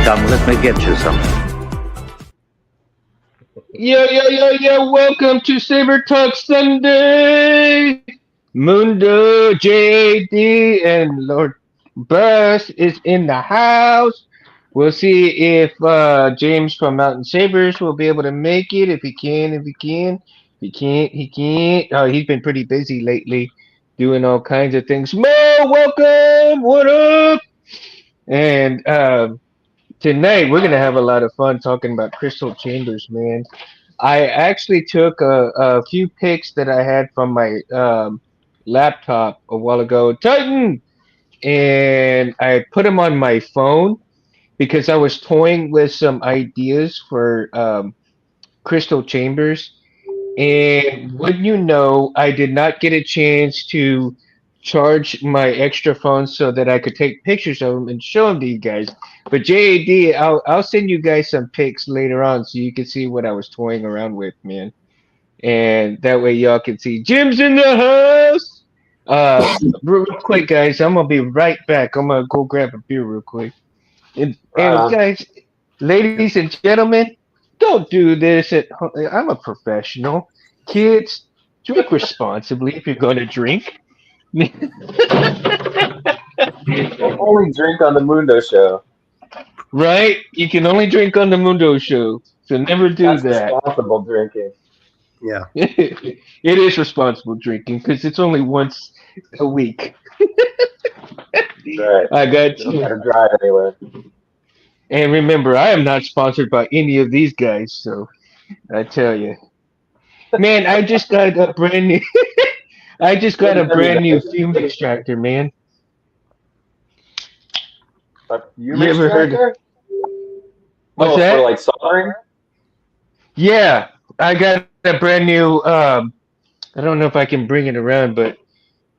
Come, let me get you some. Yo, welcome to Sabrtalk Sunday. Mundo, JD, and Lord Bus is in the house. We'll see if James from Mountain Sabers will be able to make it. If he can, if he can. If he can't, he can't. Oh, he's been pretty busy lately doing all kinds of things. Mo, welcome. What up? And tonight we're gonna have a lot of fun talking about crystal chambers, man. I actually took a few pics that I had from my laptop a while ago, Titan, and I put them on my phone because I was toying with some ideas for crystal chambers. And wouldn't you know, I did not get a chance to charge my extra phone so that I could take pictures of them and show them to you guys. But JAD, I'll send you guys some pics later on so you can see what I was toying around with, man. And that way y'all can see Jim's in the house. Real quick, guys, I'm gonna be right back. I'm gonna go grab a beer real quick. Right And on. guys, ladies and gentlemen, don't do this at home. I'm a professional. Kids, drink responsibly if you're going to drink. Only drink on the Mundo show. Right? You can only drink on the Mundo show, so never do That's that. responsible drinking. Yeah. It is responsible drinking because it's only once a week. Right. I got You don't you. gotta drive anywhere. And remember, I am not sponsored by any of these guys, so I tell you. Man, I just got a brand new I just got Good a for you brand new guys. fume extractor, man. A fume You ever heard? extractor? What's Oh, for that? like soldering? Yeah, I got a brand new. I don't know if I can bring it around, but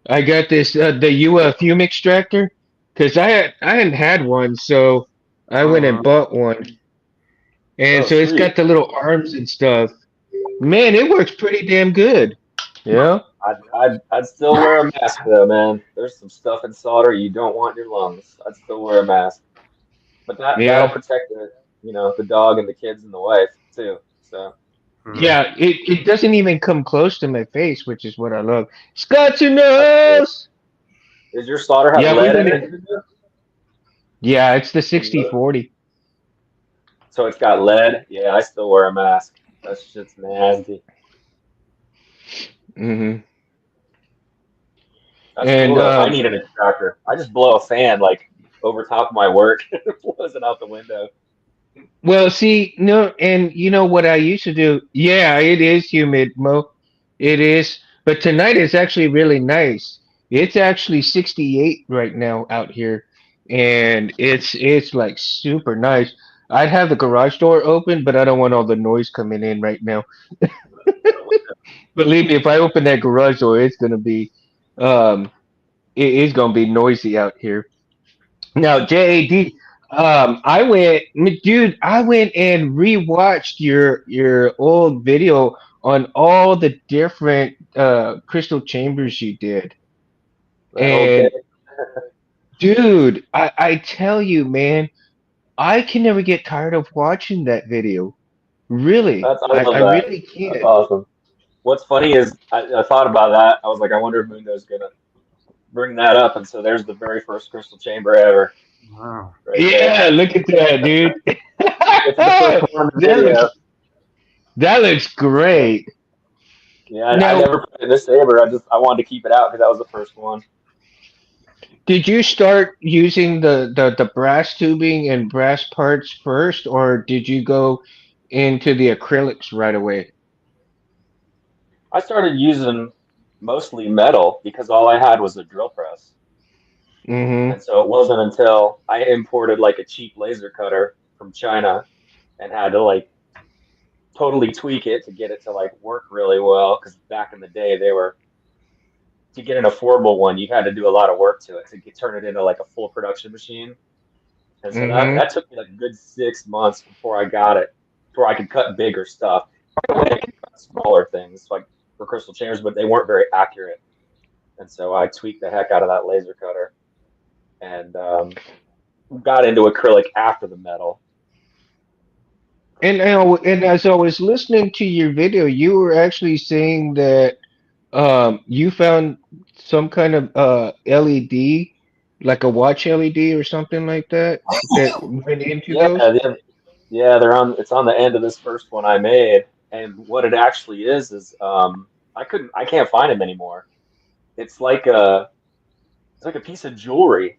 I got this the UA fume extractor because I hadn't had one, so I went and bought one, and Oh, so it's got sweet. the little arms and stuff. Man, it works pretty damn good. Yeah, I'd still wear a mask though, man. There's some stuff in solder you don't want in your lungs. I'd still wear a mask. But that'll yeah, protect the dog and the kids and the wife too. So Mm. yeah. It doesn't even come close to my face, which is what I love. Scott's in the that's good. house. Does your solder have Yeah, we lead went in in. it? Yeah, it's the 60/40. So it's got lead. Yeah, I still wear a mask. That shit's nasty. Hmm. That's And cool though. I need an extractor. I just blow a fan like over top of my work. It blows it out the window. well, see, no, and you know what I used to do? Yeah, it is humid, Mo. It is, but tonight is actually really nice. It's actually 68 right now out here, and it's like super nice. I'd have the garage door open, but I don't want all the noise coming in right now. Believe me, if I open that garage door, it's gonna be um it's gonna be noisy out here. Now, JAD, I went and rewatched your old video on all the different crystal chambers you did, Okay. and dude, I tell you, man, I can never get tired of watching that video. Really, I I love that. really That's can't. awesome. What's funny is I thought about that. I was like, I wonder if Mundo's gonna bring that up, and so there's the very first crystal chamber ever, Wow. right there. Yeah, look at that, dude. It's the first one in the that looks video. that looks Yeah, great. yeah. I Now, never put it in this saber. I wanted to keep it out because that was the first one. did you start using the brass tubing and brass parts first, or did you go into the acrylics right away? I started using mostly metal because all I had was a drill press. Mm-hmm. And so it wasn't until I imported like a cheap laser cutter from China and had to like totally tweak it to get it to like work really well. Because back in the day, they were to get an affordable one, you had to do a lot of work to it to turn it into like a full production machine. And so Mm-hmm. that took me like a good 6 months before I got it, before I could cut bigger stuff. Right away, I could cut smaller things like for crystal chambers, but they weren't very accurate. And so I tweaked the heck out of that laser cutter. And got into acrylic after the metal. And as I was listening to your video, you were actually saying that you found some kind of LED, like a watch LED or something like that, that went into Yeah, those. yeah, they're on. It's on the end of this first one I made, and what it actually is I can't find them anymore. It's like a it's like a piece of jewelry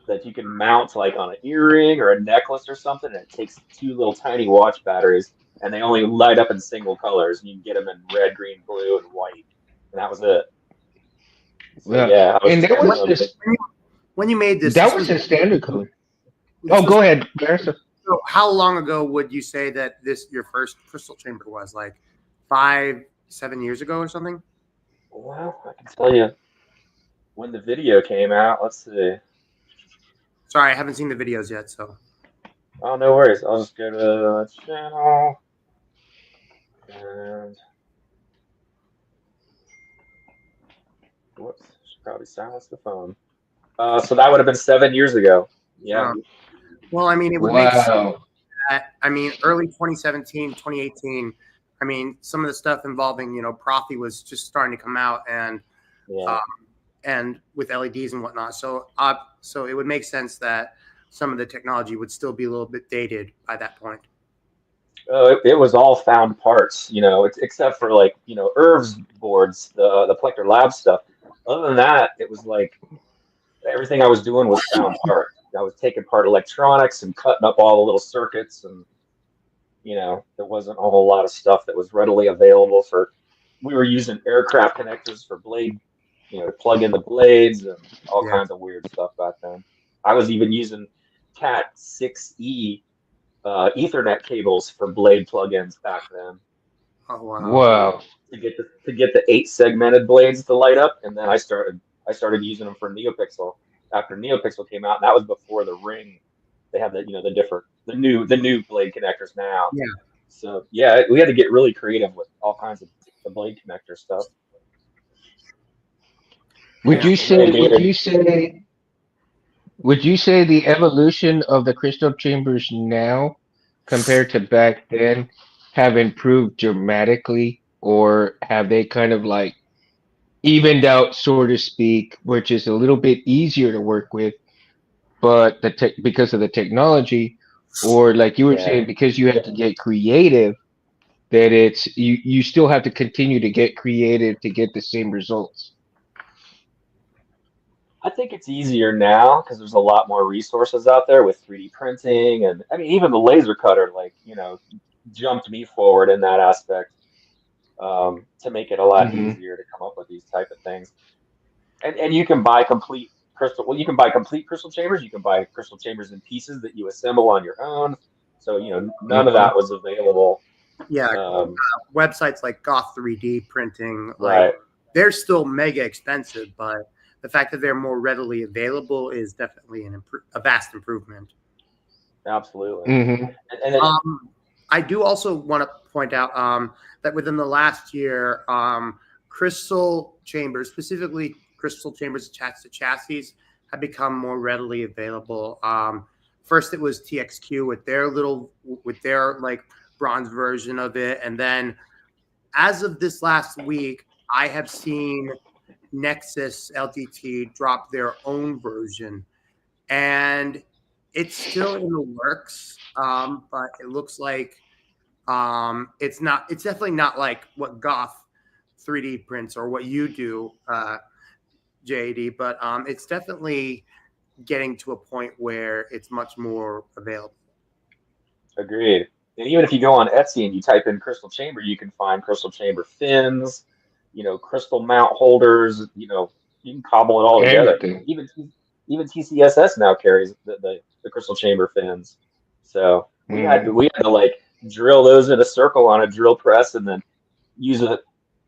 that you can mount like on an earring or a necklace or something. And it takes two little tiny watch batteries, and they only light up in single colors. And you can get them in red, green, blue, and white. And that was it. So Yeah, yeah, I was and that trying was to. this. When you made this, That was a standard color. this Oh, was go ahead, Gareth. so how long ago would you say that this your first crystal chamber was? Like 5, 7 years ago or something? Well, I can tell you when the video came out. Let's see. Sorry, I haven't seen the videos yet. So Oh, no worries. I'll just go to the channel and whoops, should probably silence the phone. So that would have been 7 years ago. Yeah. well, I mean, it would make sense Wow. that, I mean, early 2017, 2018. I mean, some of the stuff involving, Profi was just starting to come out, Yeah. and with LEDs and whatnot. So it would make sense that some of the technology would still be a little bit dated by that point. It was all found parts, except for like, Irv's boards, the Plector Lab stuff. Other than that, it was like everything I was doing was found parts. I was taking apart electronics and cutting up all the little circuits, and there wasn't a whole lot of stuff that was readily available for. We were using aircraft connectors for blade, to plug in the blades and all Yeah. kinds of weird stuff back then. I was even using Cat 6E Ethernet cables for blade plugins back then Oh wow. Wow. to get the 8 segmented blades to light up, and then I started using them for NeoPixel after NeoPixel came out, and that was before the Ring. They have the new blade connectors now. Yeah. So yeah, we had to get really creative with all kinds of the blade connector stuff. Would Yeah. you And then say? I made Would it. you say? Would you say the evolution of the crystal chambers now compared to back then have improved dramatically, or have they kind of like evened out, so to speak, which is a little bit easier to work with, but because of the technology, or like you were Yeah, saying, because you have to get creative, that you still have to continue to get creative to get the same results. I think it's easier now because there's a lot more resources out there with 3D printing, and I mean even the laser cutter, like jumped me forward in that aspect, to make it a lot Hmm. easier to come up with these type of things. And you can buy complete crystal. Well, you can buy complete crystal chambers. You can buy crystal chambers in pieces that you assemble on your own. So none of Hmm. that was available. Yeah. Um, Websites like Goth 3D printing, like right. they're still mega expensive, but the fact that they're more readily available is definitely a vast improvement. Absolutely. Hmm. And then I do also want to point out that within the last year, crystal chambers, specifically crystal chambers attached to chassis, have become more readily available. First, it was TXQ with their like bronze version of it, and then as of this last week, I have seen Nexus LTT drop their own version, and it's still in the works. But it looks like it's not. It's definitely not like what Goth 3D prints or what you do, JD. But it's definitely getting to a point where it's much more available. agreed. And even if you go on Etsy and you type in crystal chamber, you can find crystal chamber fins, crystal mount holders. You can cobble it all together. Everything. Even TCSS now carries the crystal chamber fins. So we had to Hmm. we had to like drill those in a circle on a drill press, and then use a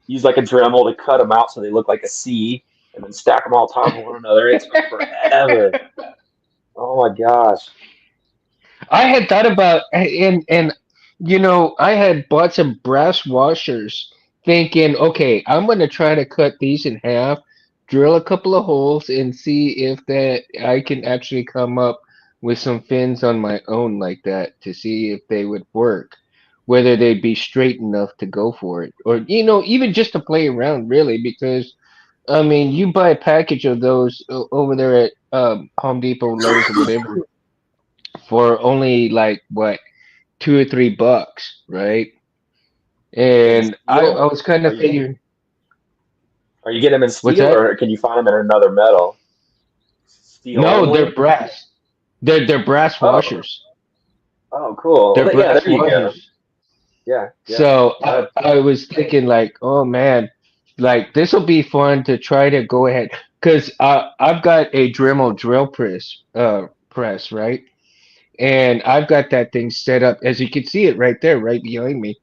use like a Dremel to cut them out so they look like a C, and then stack them all top of one another. It took forever. Oh my gosh. I had thought about and I had bought some brass washers thinking, okay, I'm gonna try to cut these in half, drill a couple of holes and see if that I can actually come up with some fins on my own like that to see if they would work, whether they'd be straight enough to go for it, or even just to play around, really, because I mean, you buy a package of those over there at Home Depot, Lowe's, or whatever for only like what $2 or $3, right? In And I steel? was kind Are of you figuring, are you getting them in what's steel, that? or can you find them in another metal? Steel No, they're only? brass. They're brass Oh, washers. oh, cool. Well, They're yeah, there brass you go. washers. Yeah, yeah. So That, I was thinking like, oh man, like this will be fun to try to go ahead because I've got a Dremel drill press, right? And I've got that thing set up as you can see it right there, right behind me.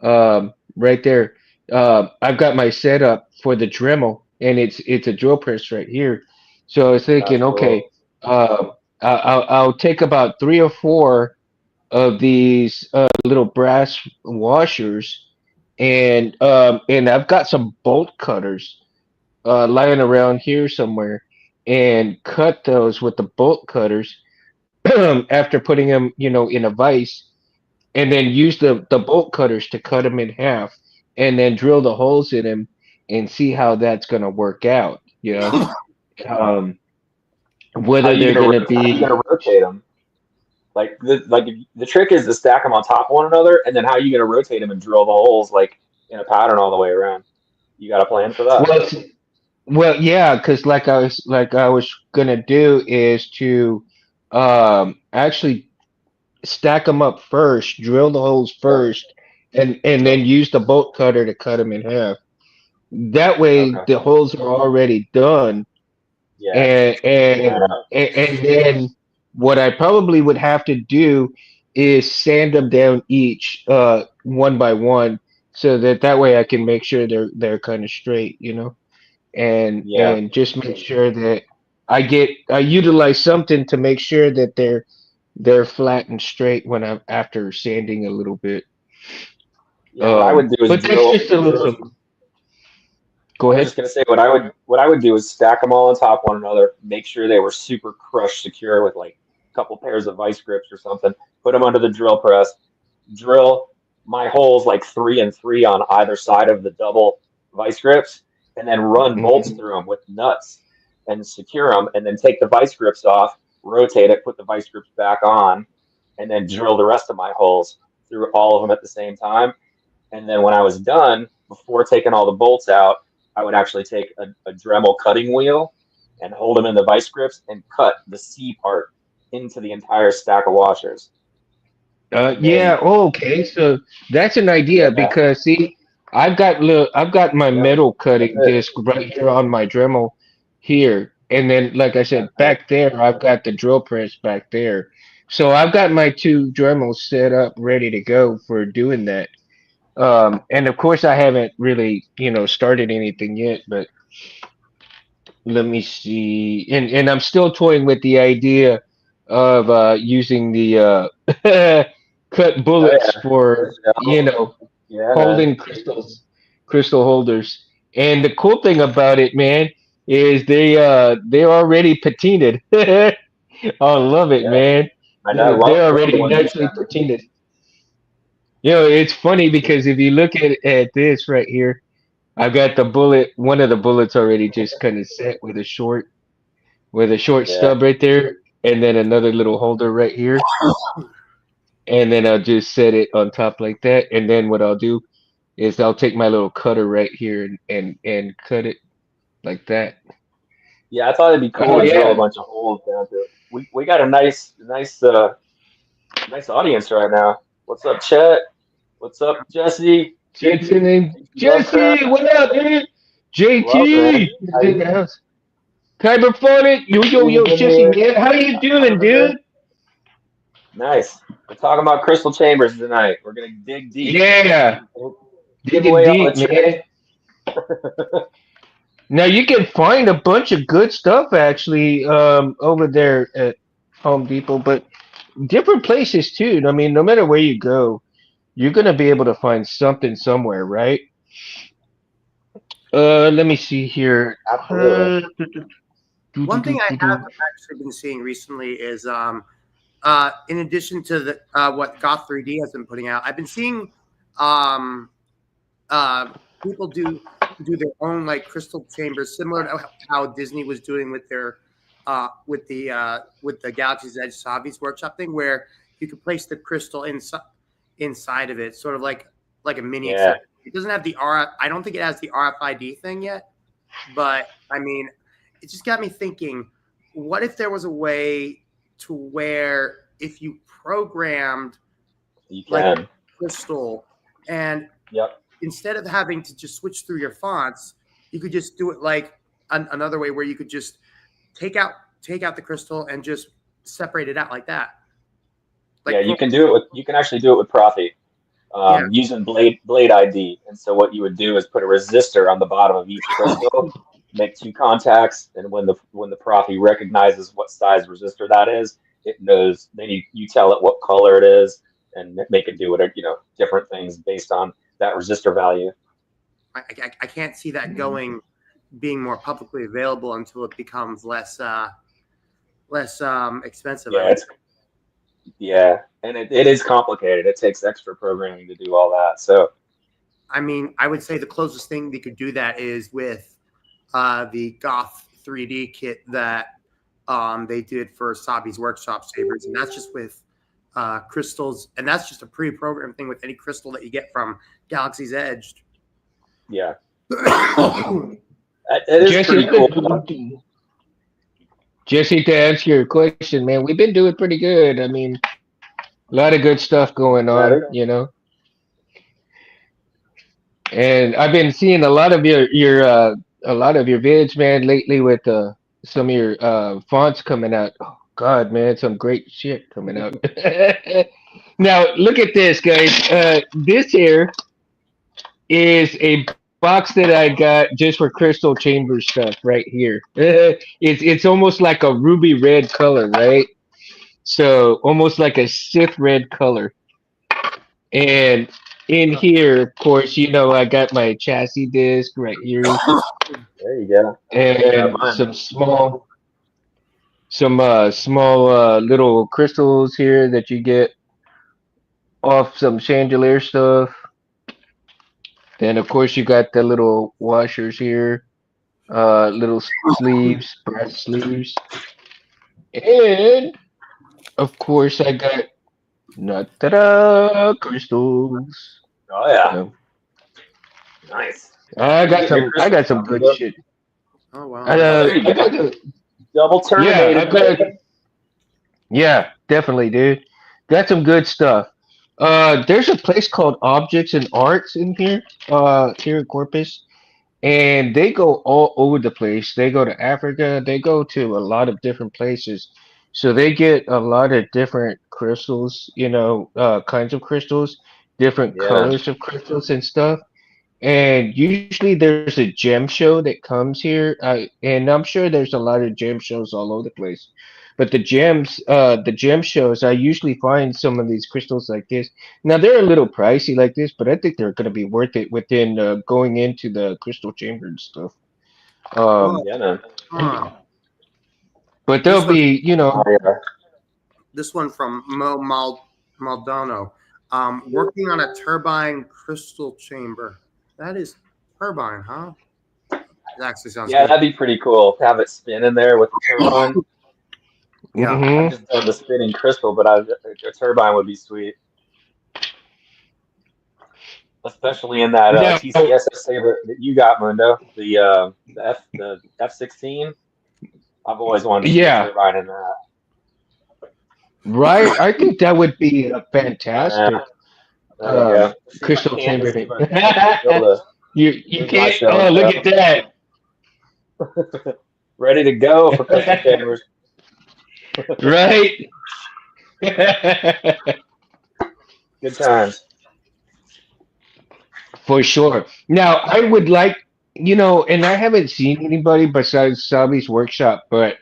Right there. I've got my setup for the Dremel, and it's a drill press right here. So I was thinking, that's okay, cool. I'll take about three or four of these little brass washers, and I've got some bolt cutters lying around here somewhere, and cut those with the bolt cutters after putting them, in a vise, and then use the bolt cutters to cut them in half, and then drill the holes in them and see how that's gonna work out. Um, How whether you they're gonna gonna how you be gonna rotate them? The trick is to stack them on top of one another, and then how you gonna rotate them and drill the holes like in a pattern all the way around. You got a plan for that? well, well, yeah, because like I was gonna do is to actually stack them up first, drill the holes Yep. first, and then use the bolt cutter to cut them in half. That way, Okay. the holes are already done, Yeah. and Line and up. and then what I probably would have to do is sand them down each one by one, so that way I can make sure they're kind of straight. and Yeah. and just make sure that I utilize something to make sure that they're flat and straight when I'm after sanding a little bit. Yeah. What I would do is But that's just a little drill. something. Go I was ahead. just gonna say what I would do is stack them all on top of one another, make sure they were super crush secure with like a couple pairs of vice grips or something. Put them under the drill press, drill my holes like 3 and 3 on either side of the double vice grips, and then run bolts Hmm. through them with nuts and secure them, and then take the vice grips off, rotate it, put the vice grips back on, and then drill the rest of my holes through all of them at the same time. And then when I was done, before taking all the bolts out, I would actually take a Dremel cutting wheel and hold them in the vice grips and cut the C part into the entire stack of washers. And then, Yeah. Oh, okay. So that's an idea yeah, because see, I've got my yep, metal that's cutting it. disc right here on my Dremel here, and then like I said, That's it. back there I've got the drill press back there. So I've got my two Dremels set up ready to go for doing that. And of course I haven't really, started anything yet, but let me see. And I'm still toying with the idea of using the cut Oh, bullets yeah. for, The shell. Yeah, man. holding crystal holders. And the cool thing about it, man, is they're already patinaed. I love it, Yeah. man. My dad They're loved the already ones you nicely sent me. patinaed. It's funny because if you look at this right here, I've got one of the bullets already just kind of set with a short Yeah. stub right there, and then another little holder right here, and then I'll just set it on top like that, and then what I'll do is I'll take my little cutter right here and cut it like that. Yeah, I thought it'd be cool Oh to drill a yeah, bunch of holes down to it. We got a nice audience right now. What's up, Chet? What's up, Jesse? Jensen and Lovecraft. Jesse, what up, dude? Love, man. JT How is in you the house. Cyberphonic, yo, Steve's in Jesse here? man, how you doing, Carpenter. dude? Nice. We're talking about crystal chambers tonight. We're gonna dig deep. Yeah, Give digging away all the deep, tricks. man. Now you can find a bunch of good stuff actually over there at Home Depot, but different places too. I mean, no matter where you go, you're gonna be able to find something somewhere, right? Let me see here. Absolutely. One thing I have actually been seeing recently is in addition to the what Goth 3D has been putting out, I've been seeing um, uh, people do their own like crystal chambers, similar to how Disney was doing with their with the Galaxy's Edge Savi's Workshop thing, where you could place the crystal inside of it, sort of like a mini Yeah. accessory. It doesn't have the RF. I don't think it has the RFID thing yet, but I mean, it just got me thinking: what if there was a way to where if you programmed You like can. crystal and Yep. instead of having to just switch through your fonts, you could just do it like another way where you could just take out the crystal and just separate it out like that. Like Yeah, you can do it with. You can actually do it with Profi. yeah, Using Blade ID. And so what you would do is put a resistor on the bottom of each crystal, make two contacts, and when the Profi recognizes what size resistor that is, it knows. Then you tell it what color it is, and make it do whatever different things based on that resistor value. I can't see that being more publicly available until it becomes less expensive. Yeah, and it is complicated. It takes extra programming to do all that. So I mean, I would say the closest thing they could do that is with the Goth 3D kit that they did for Sabi's Workshop Sabers, and that's just with crystals, and that's just a pre-programmed thing with any crystal that you get from Galaxy's Edge. yeah, it is Jesse, pretty cool. Jesse, to answer your question, man, we've been doing pretty good. I mean, a lot of good stuff going on, And I've been seeing a lot of your a lot of your vids, man, lately with some of your fonts coming out. Oh God, man, some great shit coming out. Now look at this, guys. This here is a box that I got just for Crystal Chamber stuff right here. It's almost like a ruby red color, right? So almost like a Sith red color. And in here, of course, I got my chassis disc right here, There you go. and some small little crystals here that you get off some chandelier stuff. Then of course you got the little washers here, little sleeves, brass sleeves, and of course I got crystals. Oh yeah, So, nice. I got some good shit. Oh wow! I got Double terminated. Yeah, definitely, dude. Got some good stuff. There's a place called Objects and Arts in here, here in Corpus, and they go all over the place. They go to Africa. They go to a lot of different places. So they get a lot of different crystals, kinds of crystals, different Yeah. colors of crystals and stuff. And usually there's a gem show that comes here, and I'm sure there's a lot of gem shows all over the place. But the gem shows, I usually find some of these crystals like this. Now they're a little pricey like this, but I think they're going to be worth it within going into the crystal chamber and stuff. Oh, Yeah, man. But this they'll one, be, Oh, yeah. this one from Maldonado, working on a turbine crystal chamber. That is turbine, huh? That actually sounds Yeah, good. that'd be pretty cool to have it spin in there with the turbine. Yeah. I hmm just done the spinning crystal, but a turbine would be sweet, especially in that Now, TCSS saber that you got, Mundo. The F-16. I've always wanted to see a yeah, turbine in that. right. I think that would be a Uh, fantastic there you go. See if I crystal can chamber see thing. if I can build You build can't. myself Oh, look at that. ready to go for crystal chambers. Right? Good times. For sure. Now, I would like, and I haven't seen anybody besides Sabi's workshop, but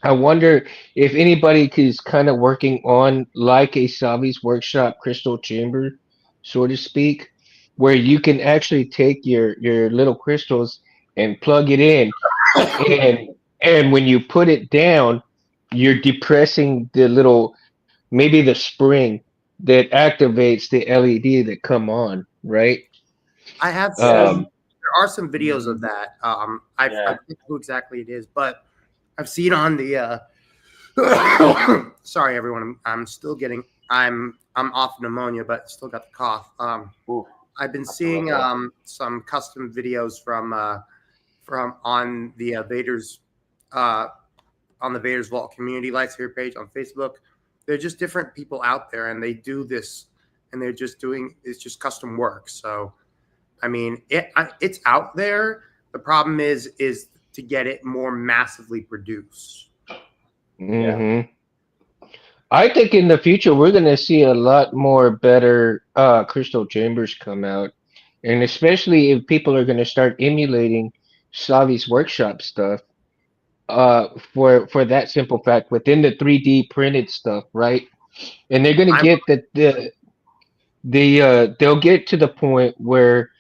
I wonder if anybody is kind of working on like a Sabi's workshop crystal chamber, so to speak, where you can actually take your little crystals and plug it in, and when you put it down, you're depressing the little, maybe the spring that activates the LED that come on, right? I have Yeah. seen there are some videos of that. I Yeah. forget who exactly it is, but I've seen on the. Sorry, everyone. I'm still getting. I'm off pneumonia, but still got the cough. Ooh, I've been that's rough. seeing some custom videos from on the uh, on the Vader's Vault community lights here page on Facebook. They're just different people out there, and they do this, and they're just doing it's just custom work. So I mean, it's out there. The problem is to get it more massively produced. Yeah. Hmm. I think in the future we're gonna see a lot more better crystal chambers come out, and especially if people are gonna start emulating Slavi's workshop stuff. For that simple fact, within the 3D printed stuff, right? And they're gonna I get they'll get to the point where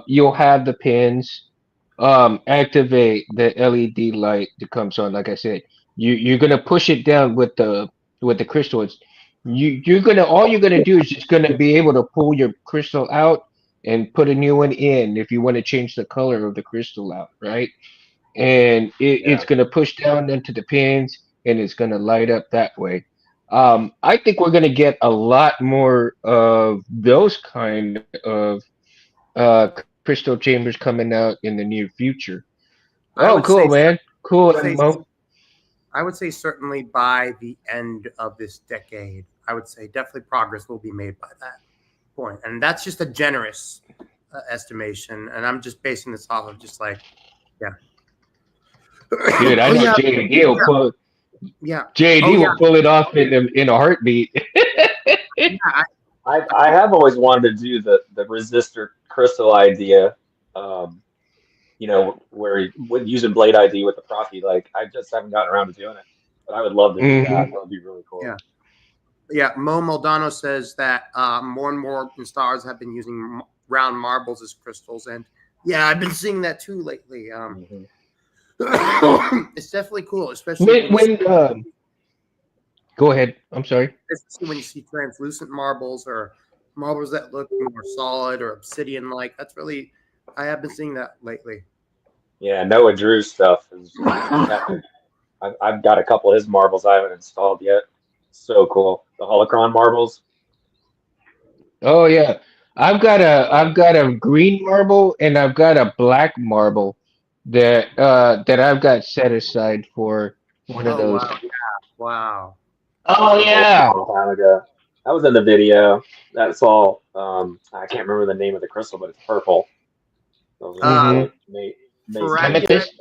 you'll have the pins activate the LED light that comes on. Like I said, you're gonna push it down with the crystal. You're gonna all you're gonna do is just gonna be able to pull your crystal out and put a new one in if you want to change the color of the crystal out, right? And it's Yeah. gonna push down into the pins and it's gonna light up that way. I think we're gonna get a lot more of those kind of crystal chambers coming out in the near future. Oh, I would cool, say man. Cool, say Mo. I would say certainly by the end of this decade, I would say definitely progress will be made by that point, and that's just a generous estimation. And I'm just basing this off of just like yeah. Dude, I Oh know yeah, yeah, yeah. Oh JD yeah, will pull it off in a heartbeat. yeah. I have always wanted to do the resistor crystal idea. Um, where he would using Blade ID with the Profi. Like, I just haven't gotten around to doing it, but I would love to do that. Hmm. That would be really cool. Yeah. Yeah, Mo Moldano says that more and more stars have been using round marbles as crystals, and yeah, I've been seeing that too lately. Hmm. It's definitely cool, When go ahead. I'm sorry. especially when you see translucent marbles or marbles that look more solid or obsidian-like. That's really, I have been seeing that lately. Yeah, Noah Drew's stuff is epic. I've got a couple of his marbles I haven't installed yet. So cool. The holocron marbles. Oh yeah. I've got a green marble and I've got a black marble that I've got set aside for one of Oh those. wow, wow. That's Oh from a yeah. long time ago. That was in the video. That's all. I can't remember the name of the crystal, but it's purple. Those are Uh, Mm-hmm. really amazing to get. Ferractic. Amethyst.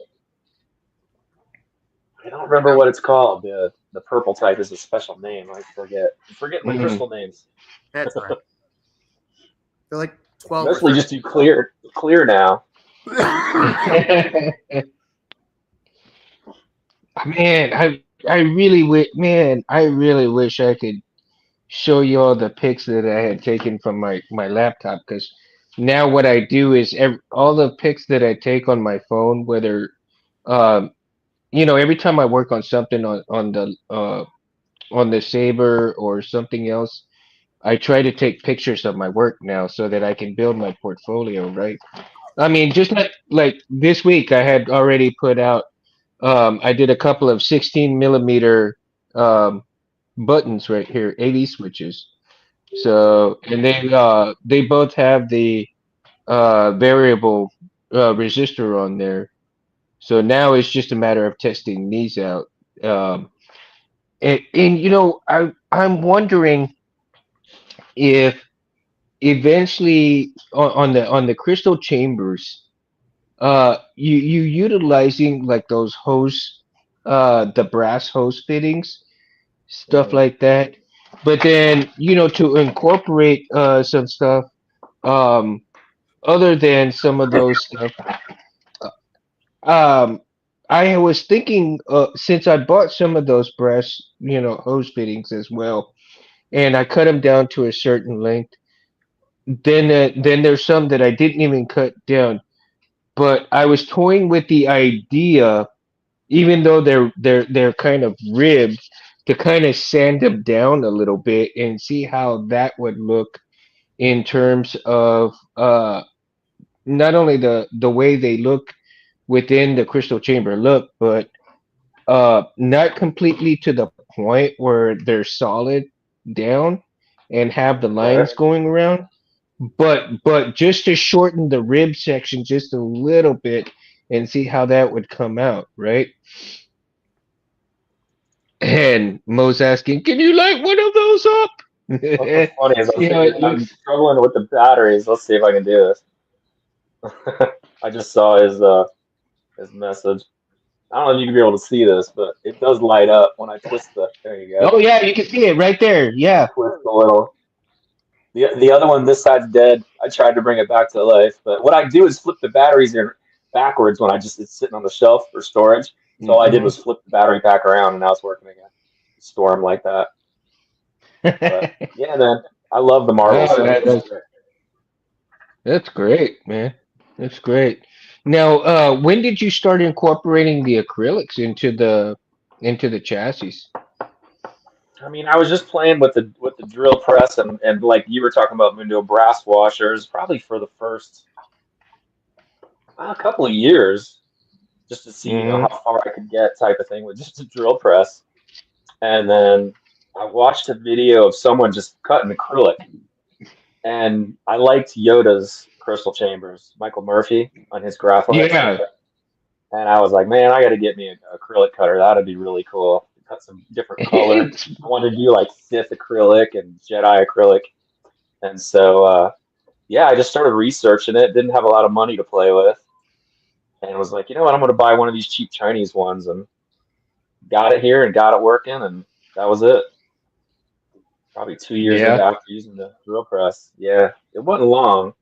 I don't remember what it's called. The purple type is a special name. I forget. I'm forgetting the Mm. crystal names. That's right. They're like 12 or Mostly 13. just do clear now. Man, I really wish I could show you all the pics that I had taken from my laptop because now what I do is all the pics that I take on my phone, whether um every time I work on something on the Saber or something else, I try to take pictures of my work now so that I can build my portfolio, right? I mean, just like this week, I had already put out. I did a couple of 16 millimeter um, buttons right here, AV switches. So, and they both have the variable resistor on there. So now it's just a matter of testing these out. Um, and I'm wondering if eventually on the crystal chambers, you utilizing like those hose, the brass hose fittings, stuff Mhm. like that. But then to incorporate some stuff um other than some of those stuff. Um, I was thinking since I bought some of those brass hose fittings as well, and I cut them down to a certain length. Then there's some that I didn't even cut down, but I was toying with the idea even though they're kind of ribbed, to kind of sand them down a little bit and see how that would look in terms of not only the way they look within the crystal chamber look, but not completely to the point where they're solid down and have the Right. lines going around, but just to shorten the rib section just a little bit and see how that would come out, right? And Mo's asking, "Can you light one of those up?" What's so funny is See how it I'm looks. struggling with the batteries. Let's see if I can do this. I just saw his message. I don't know if you can be able to see this, but it does light up when I twist the. There you go. Oh yeah, you can see it right there. Yeah. Twist a little. The other one, this side's dead. I tried to bring it back to life, but what I do is flip the batteries in backwards when it's sitting on the shelf for storage. So all I did Hmm. was flip the battery pack around, and now it's working again. Store them like that. But yeah, man, I love the marble Oh, stuff. It's great. that's great, man. That's great. Now, when did you start incorporating the acrylics into the chassis? I mean, I was just playing with the drill press and like you were talking about Mundo brass washers, probably for the first couple of years, just to see Hmm. how far I could get, type of thing, with just a drill press. And then I watched a video of someone just cutting acrylic, and I liked Yoda's crystal chambers, Michael Murphy on his graphics, Yeah. and I was like, man, I got to get me an acrylic cutter. That'd be really cool. Cut some different color. It's, I wanted to do like Sith acrylic and Jedi acrylic, and so yeah, I just started researching it. Didn't have a lot of money to play with, and was like, you know what, I'm going to buy one of these cheap Chinese ones, and got it here and got it working, and that was it. Probably 2 years into yeah. after using the drill press. Yeah, it wasn't long.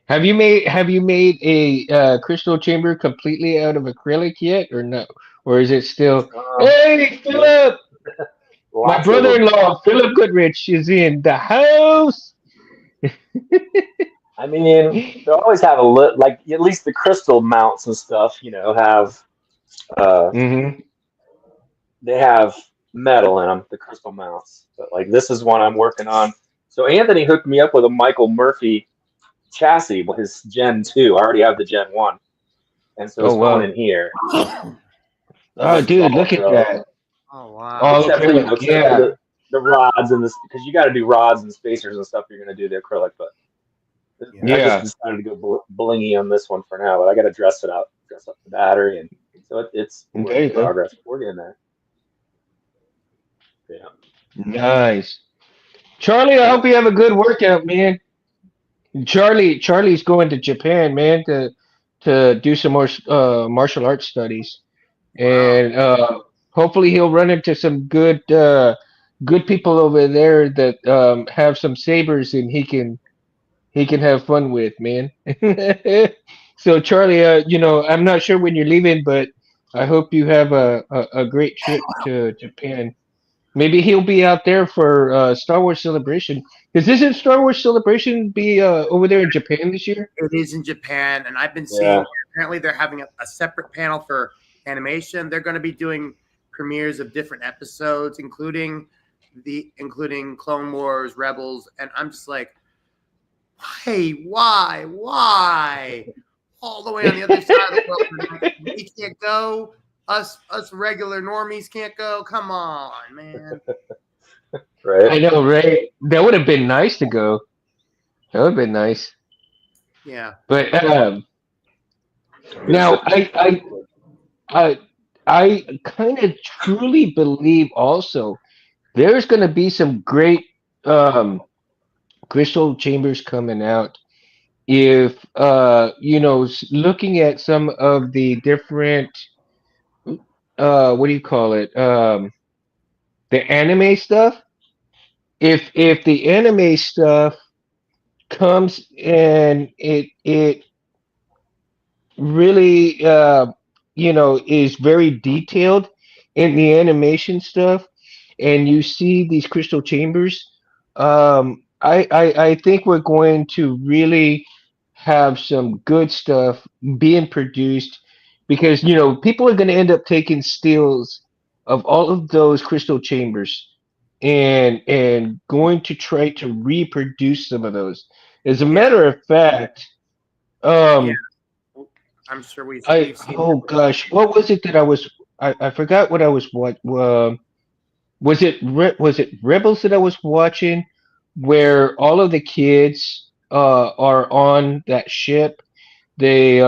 Have you made a crystal chamber completely out of acrylic yet, or no? Or is it still? Hey, Yeah, Philip! My lots of them. brother-in-law, Philip Goodrich, is in the house. I mean, they always have a like at least the crystal mounts and stuff. Have uh, Hmm. they have metal in them, the crystal mounts. But like this is one I'm working on. So Anthony hooked me up with a Michael Murphy chassis with his Gen 2. I already have the Gen 1, and so Oh it's going in wow! here. And Oh, this is dude, all look at acrylic. that! Oh wow. All Except for acrylic. Yeah. the rods and this, because you got to do rods and spacers and stuff. You're going to do the acrylic, but I Yeah. just Yeah. decided to go blingy on this one for now. But I got to dress up the battery, and so it's work There in you go. progress. We're getting there. Yeah, Nice. Charlie, I yeah. hope you have a good workout, man. Charlie's going to Japan, man, to do some more martial arts studies, Wow. and hopefully he'll run into some good people over there that have some sabers and he can have fun with, man. So Charlie, I'm not sure when you're leaving, but I hope you have a great trip to Japan. Maybe he'll be out there for Star Wars Celebration. Because isn't Star Wars Celebration be over there in Japan this year? It is in Japan, and I've been seeing Yeah. apparently they're having a separate panel for animation. They're going to be doing premieres of different episodes, including Clone Wars, Rebels, and I'm just like, why? All the way on the other side of the world, we can't go. Us regular normies can't go. Come on, man. Right. I know, right? That would have been nice to go. That would have been nice. Yeah. But It'll be a now good I I kind of truly believe also there's going to be some great um, crystal chambers coming out. If looking at some of the different what do you call it? The anime stuff. If the anime stuff comes and it really is very detailed in the animation stuff, and you see these crystal chambers, I think we're going to really have some good stuff being produced because people are going to end up taking steals of all of those crystal chambers and going to try to reproduce some of those. As a Yeah, matter of fact, yeah. um, I'm sure I we've seen oh that. gosh, what was it that I forgot what I was what was it Rebels that I was watching where all of the kids are on that ship. They've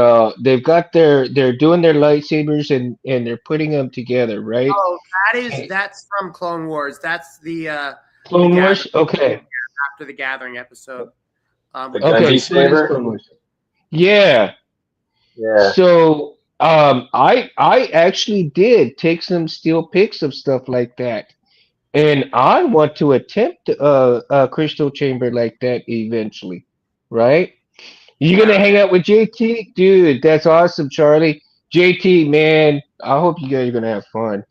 got they're doing their lightsabers and they're putting them together, right? Oh, And that's from Clone Wars. That's the Clone gathering Wars. Okay, after the gathering episode. The With the Gunji okay, so it is saber. Clone Wars. Yeah. Yeah. So I actually did take some steel pics of stuff like that. And I want to attempt a crystal chamber like that eventually, right? You gonna yeah. hang out with JT, dude? That's awesome, Charlie. JT, man, I hope you guys are gonna have fun.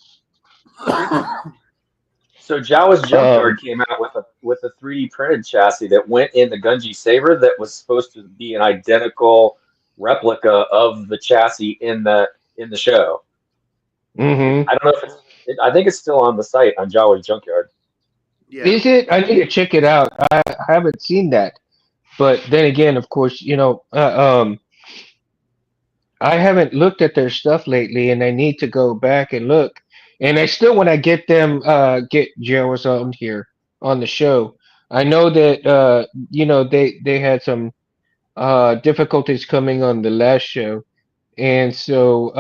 So Jawa's Um, Junkyard came out with a 3D printed chassis that went in the Gunji Saber that was supposed to be an identical replica of the chassis in the show. hmm I don't know if I think it's still on the site on Jawa's Junkyard. Yeah. Is it? I need to check it out. I haven't seen that, but then again, of course, I haven't looked at their stuff lately, and I need to go back and look. And I still want to get Jawas on here on the show. I know that they had some difficulties coming on the last show, and so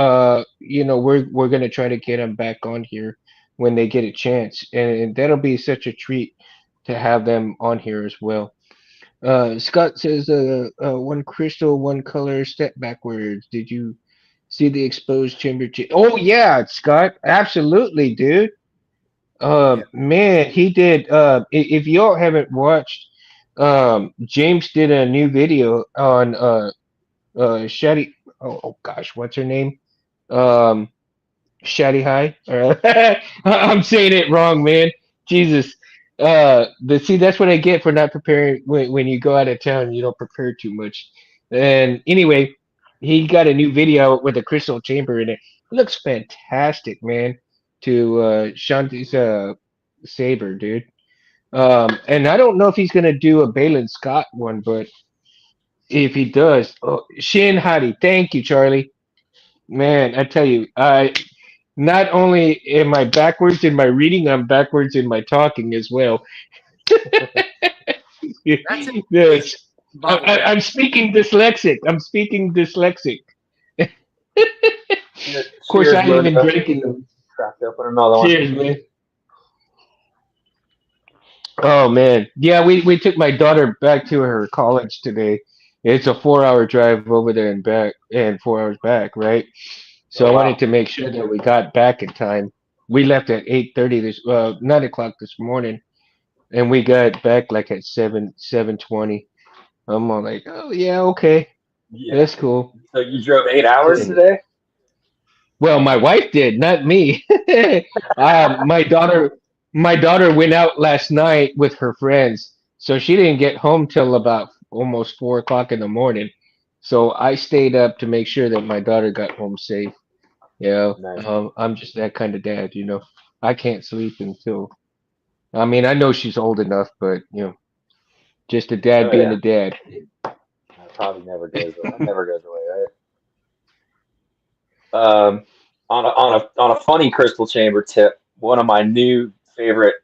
we're gonna try to get them back on here when they get a chance, and that'll be such a treat to have them on here as well. Scott says, one crystal, one color, step backwards. Did you see the exposed chamber? Oh yeah, Scott, absolutely, dude. Yeah. Man, he did. If y'all haven't watched, James did a new video on Shady. Oh gosh, what's her name? Um, Shady High. I'm saying it wrong, man. Jesus. That's what I get for not preparing when you go out of town. You don't prepare too much. And anyway, he got a new video with a crystal chamber in it. It looks fantastic, man. To Shanti's saber, dude. And I don't know if he's gonna do a Balin Scott one, but if he does, oh, Shin Hadi, thank you, Charlie. Man, I tell you, I not only am I backwards in my reading, I'm backwards in my talking as well. That's an Yes, interesting bubble there. I'm speaking dyslexic. I'm speaking dyslexic. Of course, Cheers, I even Mundo. drinking them. Cracked open another one. Cheers, man. Oh man, yeah, we took my daughter back to her college today. It's a 4 hour drive over there and back, and 4 hours back, right? So Oh I wanted wow. to make sure that we got back in time. We left at 8:30 9 o'clock this morning, and we got back like at 7:20. I'm all like, oh yeah, okay, Yeah. that's cool. So you drove 8 hours Yeah. today? Well, my wife did, not me. My daughter went out last night with her friends, so she didn't get home till about almost 4 o'clock in the morning. So I stayed up to make sure that my daughter got home safe. Nice. I'm just that kind of dad. I can't sleep until. I mean, I know she's old enough, but just a dad Oh being yeah. a dad. That probably never goes away. That never goes away, right? On a funny crystal chamber tip, one of my new favorite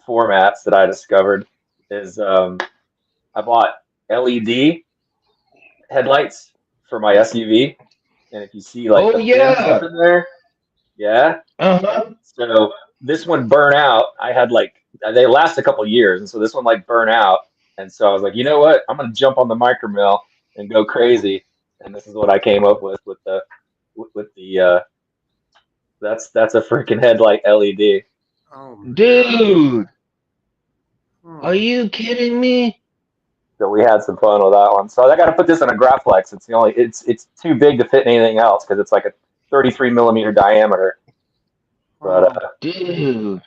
formats that I discovered is I bought LED headlights for my SUV, and if you see like Oh the fins up yeah. in there, yeah. Uh-huh. So this one burnt out. I had like they last a couple years, and so this one like burnt out, and so I was like, you know what? I'm gonna jump on the micro mill and go crazy, and this is what I came up with the that's a freaking headlight LED. Oh man. Dude, are Hmm. you kidding me? So we had some fun with that one. So I got to put this in a Graflex. It's too big to fit in anything else because it's like a 33 millimeter diameter. But Oh, Dude.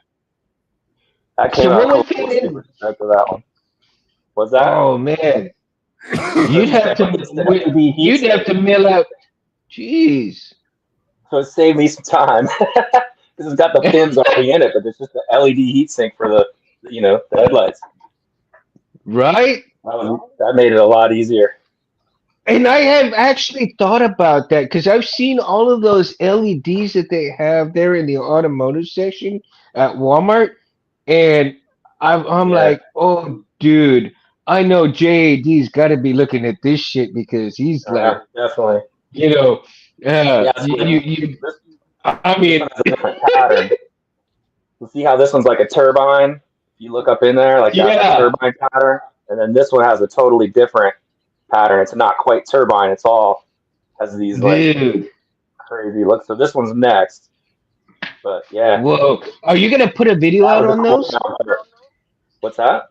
that came So out what cool. would fit I was super in? stoked with that one. What's that? Oh man. So You'd just have say to it's the LED heat you'd have sink. to mill out. Jeez. So it saved me some time because it's got the fins already in it, but it's just the LED heatsink for the the headlights. Right? That made it a lot easier. And I have actually thought about that because I've seen all of those LEDs that they have there in the automotive section at Walmart, and I'm Yeah, like, oh, dude, I know JAD's got to be looking at this shit because he's like, definitely. you know, Yeah, so this I this mean, one has a different pattern. You see how this one's like a turbine? If you look up in there, like that's a yeah, turbine pattern, and then this one has a totally different pattern. It's not quite turbine. It's all has these like dude, crazy looks. So this one's next, but yeah, whoa, are you gonna put a video that out was a on cool those? mounter. What's that?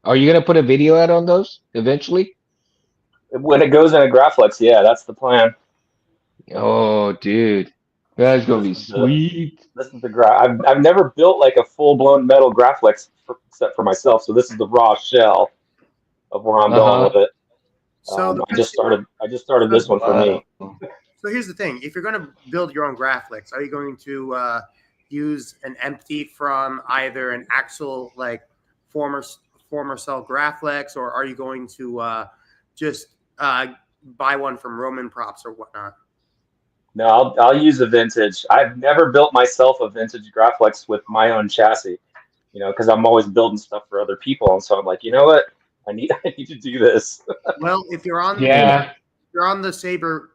Are you gonna put a video out on those eventually? When it goes into Graphics, yeah, that's the plan. Oh, dude, that's gonna This be is the sweet. I've never built like a full blown metal Graphics except for myself. So this is the raw shell of where I'm going Uh-huh. with it. So the I just started this one for me. Wow. So here's the thing: if you're going to build your own graphics, are you going to use an empty from either an actual like former former cell graphics, or are you going to just buy one from Roman Props or whatnot? No, I'll use a vintage. I've never built myself a vintage Graphics with my own chassis, because I'm always building stuff for other people, and so I'm like, you know what, I need to do this. Well, if you're on Yeah. the Saber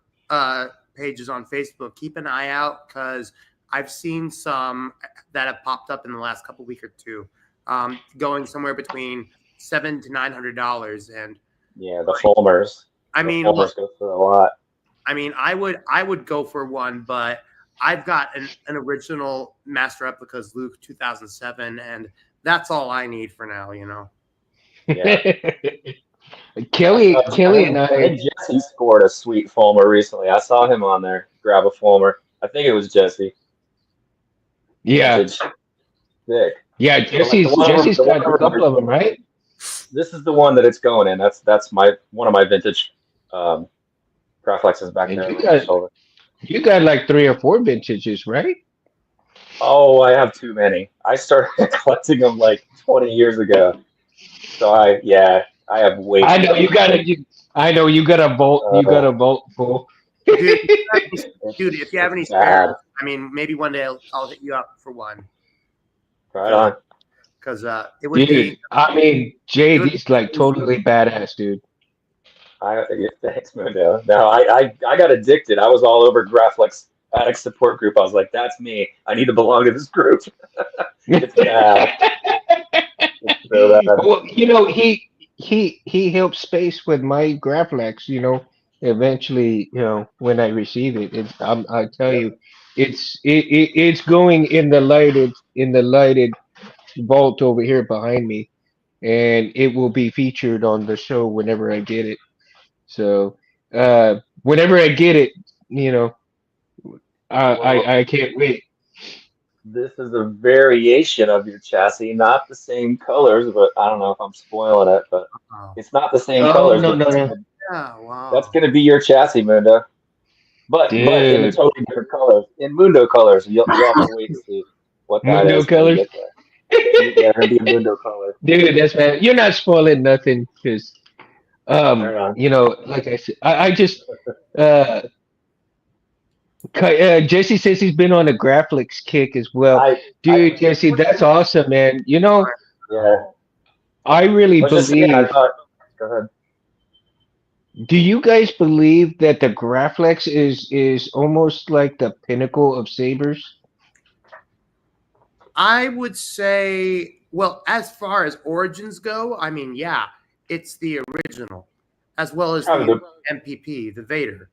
pages on Facebook, keep an eye out because I've seen some that have popped up in the last couple week or two, going somewhere between $700 to $900. And Yeah, the Fulmers. I The mean, look, Fulmers go for a lot. I mean, I would go for one, but I've got an original Master Replicas Luke 2007, and that's all I need for now. Yeah. Kelly and I I, think Jesse scored a sweet Fulmer recently. I saw him on there grab a Fulmer. I think it was Jesse. yeah, Vintage. Sick. yeah. But like Jesse's got a couple of them, right? this is the one that it's going in. That's my one of my vintage Graflexes back And there on my shoulder. you got like 3 or 4 vintages, right? Oh, I have too many. I started collecting them like 20 years ago. So I have way I too know many. you got a you, I know you got a vault. You got Uh, a vault full. Dude, if you have it's any bad. spares, I mean, maybe one day I'll hit you up for one Right on. because it would Dude, be I mean, it would JD's like be totally badass, dude. Thanks, Mundo. No, I got addicted. I was all over Graflex Addict Support Group. I was like, that's me. I need to belong to this group. It's bad. It's so bad. Well, he helped space with my Graflex. Eventually, when I receive it, I tell Yep. you, it's going in the lighted vault over here behind me, and it will be featured on the show whenever I get it. So, whenever I get it, you know, Well, I can't wait. this is a variation of your chassis, not the same colors, but I don't know if I'm spoiling it, but oh, it's not the same Oh colors, no but no no, yeah, that's wow. gonna be your chassis, Mundo. But in a dude, totally different colors, in Mundo colors. You'll have to wait and see what that Mundo is when we colors. get there. Yeah, it'll be a Mundo color. Dude, that's man. You're not spoiling nothing because Right on. like I said, I just uh, Jesse says he's been on a graphics kick as well. I Dude, Jesse, that's awesome, man. yeah. I I really was just saying. I believe. thought. Go ahead. Do you guys believe that the Graflex is almost like the pinnacle of sabers? I would say, well, as far as origins go, I mean, yeah, it's the original, as well as Probably the the MPP, the Vader.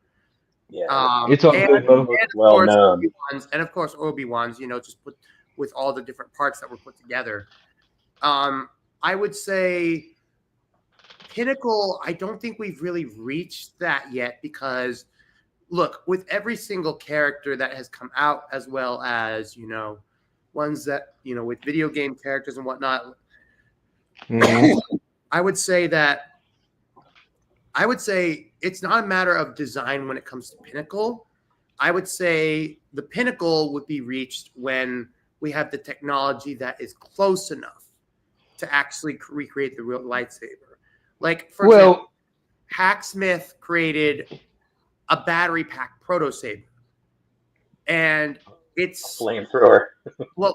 yeah. It's all And, good, bro. Most and of well course known. Obi-Wan's, and of course Obi-Wan's, just put with all the different parts that were put together. I would say Pinnacle, I don't think we've really reached that yet because look, with every single character that has come out, as well as, ones that, with video game characters and whatnot, Hmm. I would say that it's not a matter of design when it comes to Pinnacle. I would say the pinnacle would be reached when we have the technology that is close enough to actually recreate the real lightsaber. Like, for example, Well, Hacksmith created a battery pack proto saber, and A it's flamethrower, well,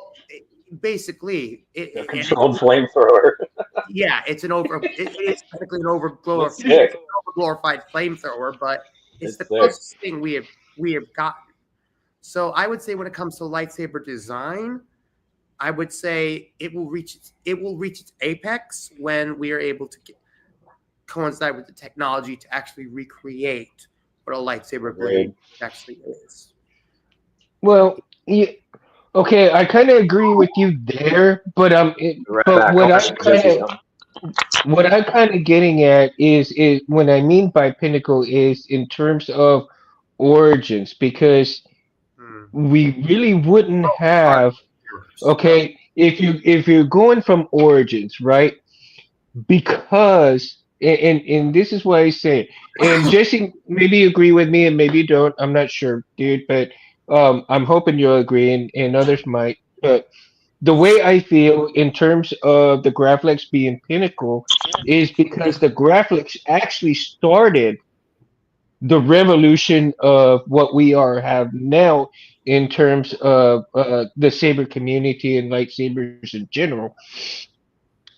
basically, a and it's controlled flamethrower. yeah, it is technically an It's sick. glorified flamethrower, but it's the It's sick. closest thing we have gotten. So I would say when it comes to lightsaber design, I would say it will reach its apex when we are able to coincide with the technology to actually recreate what a lightsaber blade Agreed. actually is. well, yeah, okay. I kind of agree with you there, but Right but back. I want to suggest you something. what I'm kind of getting at is when I mean by pinnacle is in terms of origins, because Hmm. we really wouldn't Our have, heroes. okay, if you're going from origins, right? Because and this is what I say, and Jesse maybe agree with me and maybe don't. I'm not sure, dude, but I'm hoping you'll agree, and others might. But the way I feel in terms of the Graphics being pinnacle is because the Graphics actually started the revolution of what we are have now in terms of the saber community and lightsabers in general.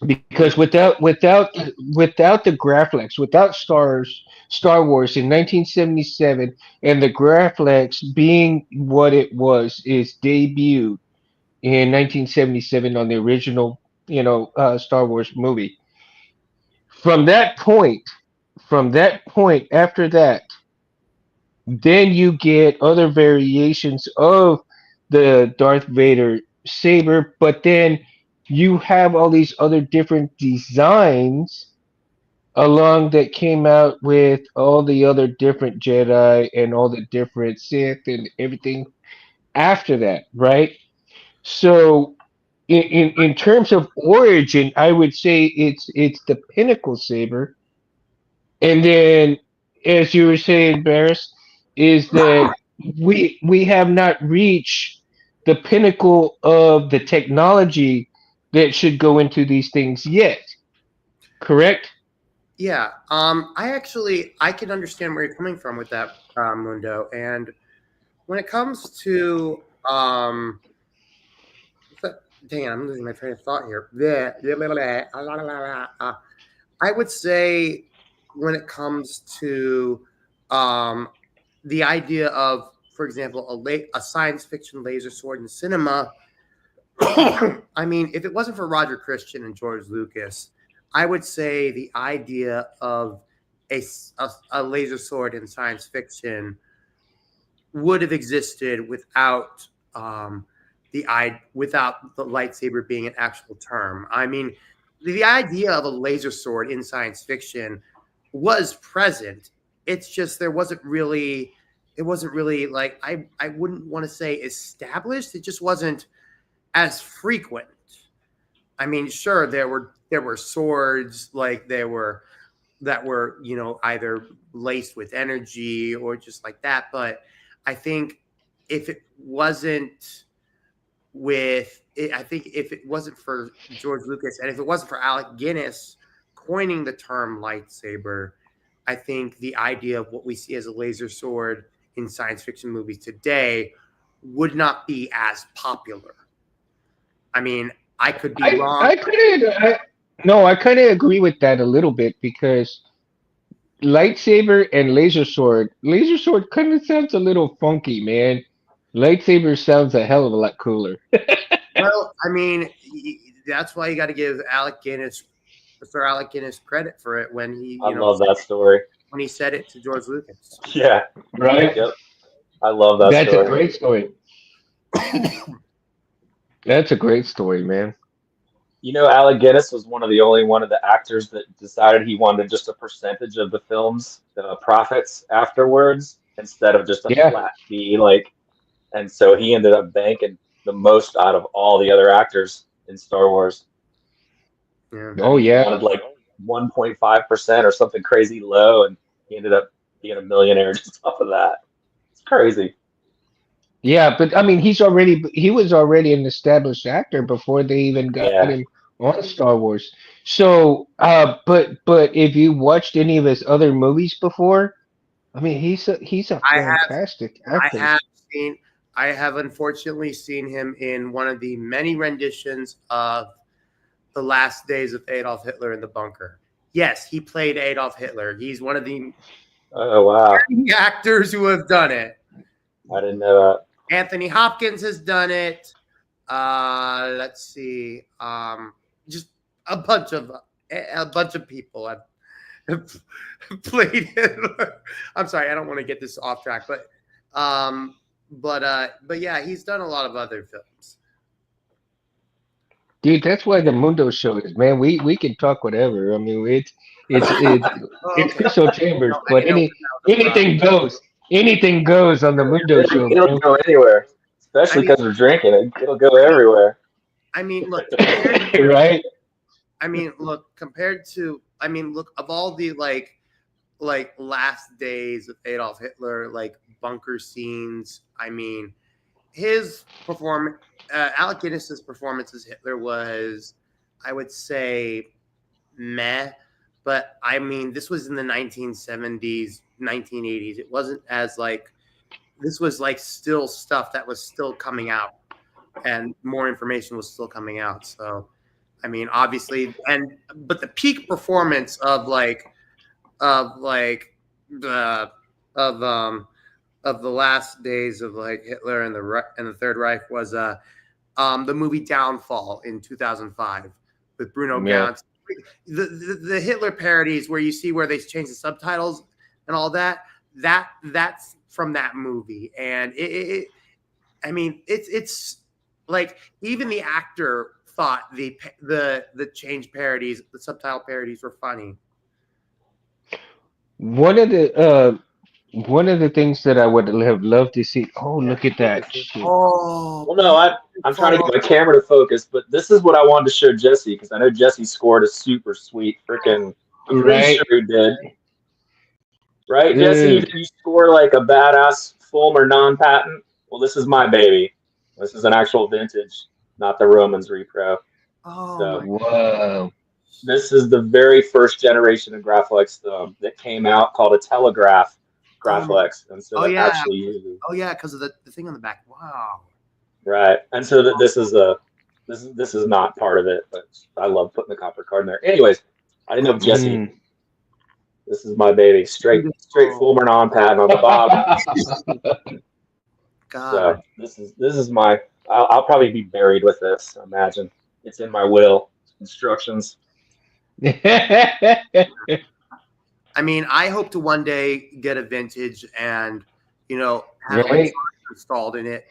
Because Hmm. without the Graphics, without Star Wars in 1977, and the Graphics being what it was, is debuted in 1977 on the original, Star Wars movie. From that point, after that, then you get other variations of the Darth Vader saber, but then you have all these other different designs along that came out with all the other different Jedi and all the different Sith and everything after that, right? So in terms of origin, I would say it's the pinnacle saber, and then as you were saying, Barris, is that we have not reached the pinnacle of the technology that should go into these things yet. Correct? Yeah, I can understand where you're coming from with that, Mundo. And when it comes to what's that? Dang it, I'm losing my train of thought here. I would say when it comes to um, the idea of, for example, a science fiction laser sword in cinema. I mean, if it wasn't for Roger Christian and George Lucas, I would say the idea of a laser sword in science fiction would have existed um, without the lightsaber being an actual term. I mean, the idea of a laser sword in science fiction was present. It's just it wasn't really like I wouldn't want to say established. It just wasn't as frequent. I mean, sure, there were swords like there were that were either laced with energy or just like that. But I think if it wasn't I think if it wasn't for George Lucas and if it wasn't for Alec Guinness coining the term lightsaber, I think the idea of what we see as a laser sword in science fiction movies today would not be as popular. I mean, I could be wrong. I kind of no, I kind of agree with that a little bit because lightsaber and laser sword kind of sounds a little funky, man. Lightsaber sounds a hell of a lot cooler. Well, I mean, that's why you got to give Sir Alec Guinness credit for it when I love that story. when he said it to George Lucas. Yeah. Right? Yep. I love that That's a story. great story. That's a great story, man. You know, Alec Guinness was one of the actors that decided he wanted just a percentage of the film's profits afterwards instead of just a Yeah. flat fee. Like, and so he ended up banking the most out of all the other actors in Star Wars. Yeah. I Oh think he yeah. wanted like 1.5% or something crazy low, and he ended up being a millionaire just off of that. It's crazy. Yeah, but I mean, he was already an established actor before they even got Yeah. him on Star Wars. So, but if you watched any of his other movies before, I mean, he's a I have fantastic I actor. have seen I have unfortunately seen him in one of the many renditions of The Last Days of Adolf Hitler in the Bunker. Yes, he played Adolf Hitler. He's one of the Oh wow, actors who have done it. I didn't know Anthony Hopkins has done it. Let's see. Just a bunch of people have played Hitler. I'm sorry, I don't want to get this off track, but yeah, he's done a lot of other films. Dude, that's why the Mundo show is, man. We can talk whatever. I mean, it's Oh, it's okay. Crystal Chambers, I but didn't know that was a surprise. anything goes. Anything goes on the Mundo that. show, It'll bro. go anywhere, I especially mean, because we're drinking it. It'll go everywhere. I mean, look compared. Right? I mean, look compared to. I mean, look of all the like last days of Adolf Hitler, like bunker scenes. I mean, his performance, Alec Guinness's performance as Hitler was, I would say, meh. But I mean, this was in the 1970s, 1980s. It wasn't as like this was like still stuff that was still coming out, and more information was still coming out. So, I mean, obviously, but the peak performance of like the of of the last days of like Hitler and the Third Reich was the movie Downfall in 2005 with Bruno Yeah. Ganz. The Hitler parodies where you see where they change the subtitles and all that. That's from that movie, and I mean, it's like even the actor thought the change parodies, the subtitle parodies were funny. One of the one of the things that I would have loved to see. Oh, Yeah, look at that focusing. shit. Oh, Well, no, I'm trying to get beautiful. my camera to focus, but this is what I wanted to show Jesse because I know Jesse scored a super sweet freaking. I'm pretty Right? sure he did, right, Jesse? Dude. You score like a badass Fulmer non-patent. Well, this is my baby. This is an actual vintage, not the Romans repro. Oh my. So Whoa. this is the very first generation of Graflex that came out called a Telegraph Oh my. Graflex, and so Oh it yeah. actually uses Oh yeah, because of the thing on the back. Wow. right, and so that this is not part of it, but I love putting the copper card in there. Anyways, I didn't know if Jesse. Mm. This is my baby, straight Beautiful. Fulmer non-patent on the bottom. God. So this is my. I'll probably be buried with this. Imagine it's in my will instructions. I mean, I hope to one day get a vintage and have my Right? charger installed in it.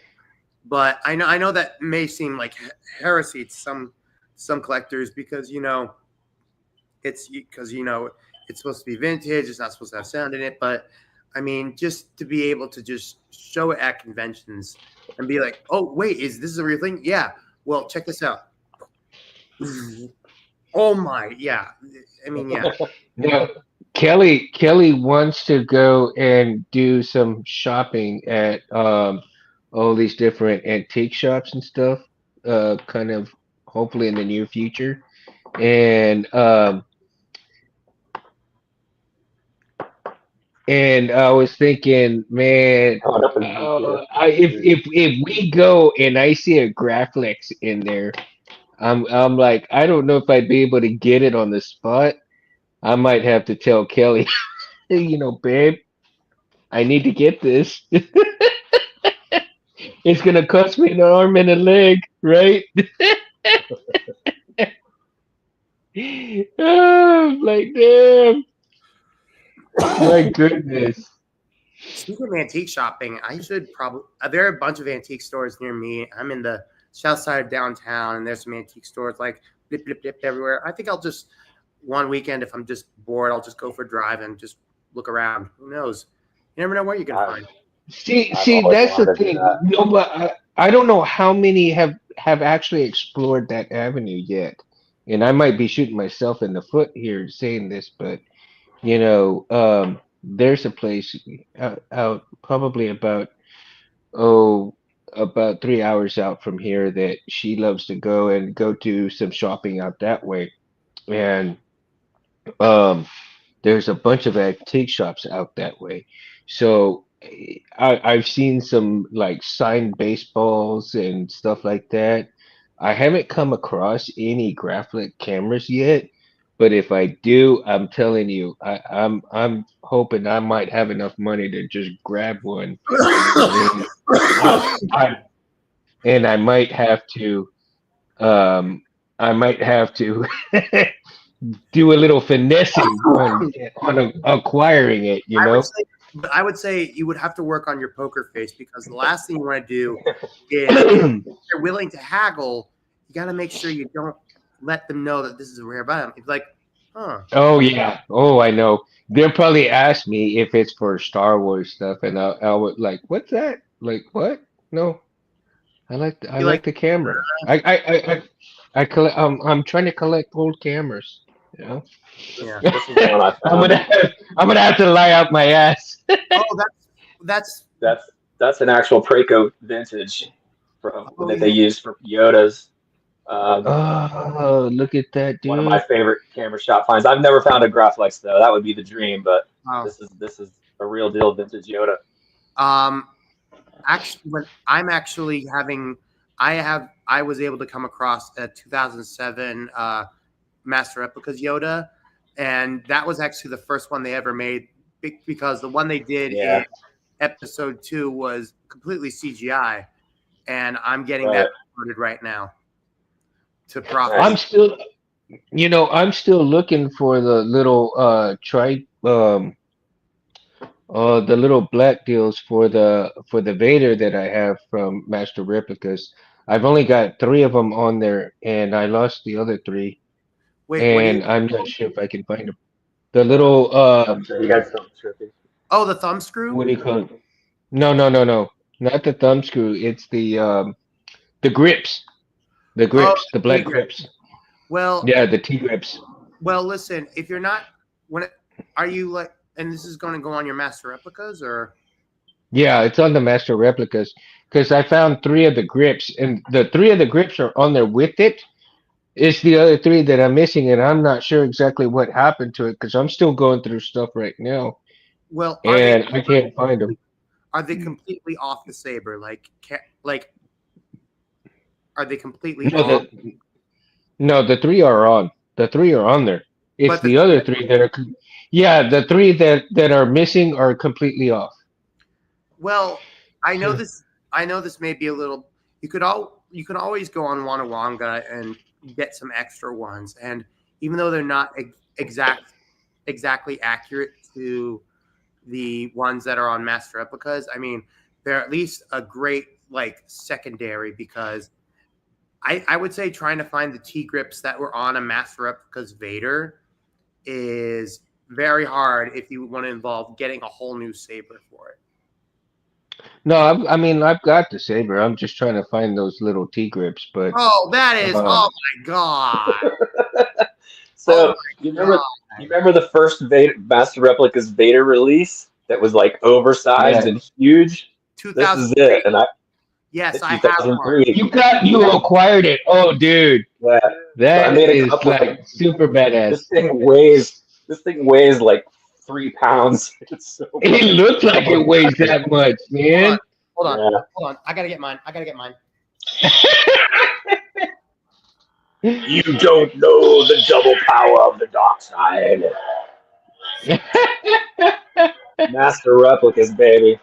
But I know that may seem like heresy to some collectors because it's supposed to be vintage. It's not supposed to have sound in it. But I mean, just to be able to just show it at conventions and be like, oh wait, is this a real thing? Yeah. Well, check this out. Oh my, yeah. I mean, yeah. Now, Kelly wants to go and do some shopping at all these different antique shops and stuff. Kind of hopefully in the near future. And I was thinking, man, Coming up in here. if we go and I see a Graflex in there, I'm like, I don't know if I'd be able to get it on the spot. I might have to tell Kelly, babe, I need to get this. It's gonna cost me an arm and a leg, right? Oh, like damn, my goodness. Speaking of antique shopping, I should probably. There are a bunch of antique stores near me. I'm in the south side of downtown, and there's some antique stores like blip blip blip everywhere. I think I'll just one weekend if I'm just bored, I'll just go for a drive and just look around. Who knows? You never know what you're gonna I've, find. I've See, always that's the wanted to do thing. that. No, but I don't know how many have actually explored that avenue yet. And I might be shooting myself in the foot here saying this, but there's a place out probably about about 3 hours out from here that she loves to go do some shopping out that way. And um, there's a bunch of antique shops out that way. So I've seen some like signed baseballs and stuff like that. I haven't come across any graphic cameras yet, but if I do, I'm telling you, I'm hoping I might have enough money to just grab one, and I and um I might have to do a little finessing on acquiring it, you I would know? say, but I would say you would have to work on your poker face because the last thing you want to do is if you're willing to haggle, you got to make sure you don't let them know that this is a rare item. It's like, huh? Oh yeah. Oh, I know. They'll probably ask me if it's for Star Wars stuff, and I would like, what's that? Like what? No, I Be like like, the camera. I collect. I'm trying to collect old cameras. You know. This yeah. this is one I I'm found. I'm gonna have to lie out my ass. Oh, that's. That's that's an actual Preco vintage from Oh that they yeah. used for Yodas. Um, Oh, look at that, One of my dude. favorite camera shop finds. I've never found a Graflex though. That would be the dream, but Wow. this is a real deal vintage Yoda. Um. Actually, when I'm actually having, I was able to come across a 2007 Master Replicas Yoda, and that was actually the first one they ever made because the one they did in Yeah, episode 2 was completely CGI, and I'm getting that right. converted right now to profit. I'm Nice. still, I'm still looking for the little the little black deals for the Vader that I have from Master Replicas. I've only got three of them on there, and I lost the other three, Wait, what do you? and I'm not sure if I can find them. The Uh, little I'm sure you guys something trippy. Oh, the thumb screw. what do you call it? No, no, no, no, not the thumb screw. It's the grips, Oh, the the black Tigre. grips. Well, Yeah, the T grips. listen. If you're not, are you like? And this is going to go on your Master Replicas, or Yeah, it's on the Master Replicas because I found three of the grips, and the three of the grips are on there with it. It's the other three that I'm missing, and I'm not sure exactly what happened to it because I'm still going through stuff right now, well, and I can't find them. are they completely off the saber? Like are they completely No, off? no, the three are on. The three are on there. It's But the the other three that are, yeah, the three that are missing are completely off. well, I know So, this. I know this may be a little. You can always go on Wanawanga and get some extra ones, and even though they're not exactly accurate to the ones that are on Master Replicas, I mean, they're at least a great like secondary because I would say trying to find the T grips that were on a Master Replicas Vader is very hard if you want to involve getting a whole new saber for it. no, I mean I've got the saber. I'm just trying to find those little T grips, but Oh, that is! um, Oh my god! Oh So my god! you remember the first Vader, Master Replicas Vader release that was like oversized yeah, and huge? This is it, 2003. and I Yes, I have one. 2003. you acquired it. Oh, dude, Yeah. So I that made a is couple. like super badass. This thing weighs like 3 pounds. It's so It fucking looks like it weighs heavy. that much, Hold on, man. hold on, Yeah. hold on. I gotta get mine. I gotta get mine. You don't know the double power of the dark side. Master replicas, baby.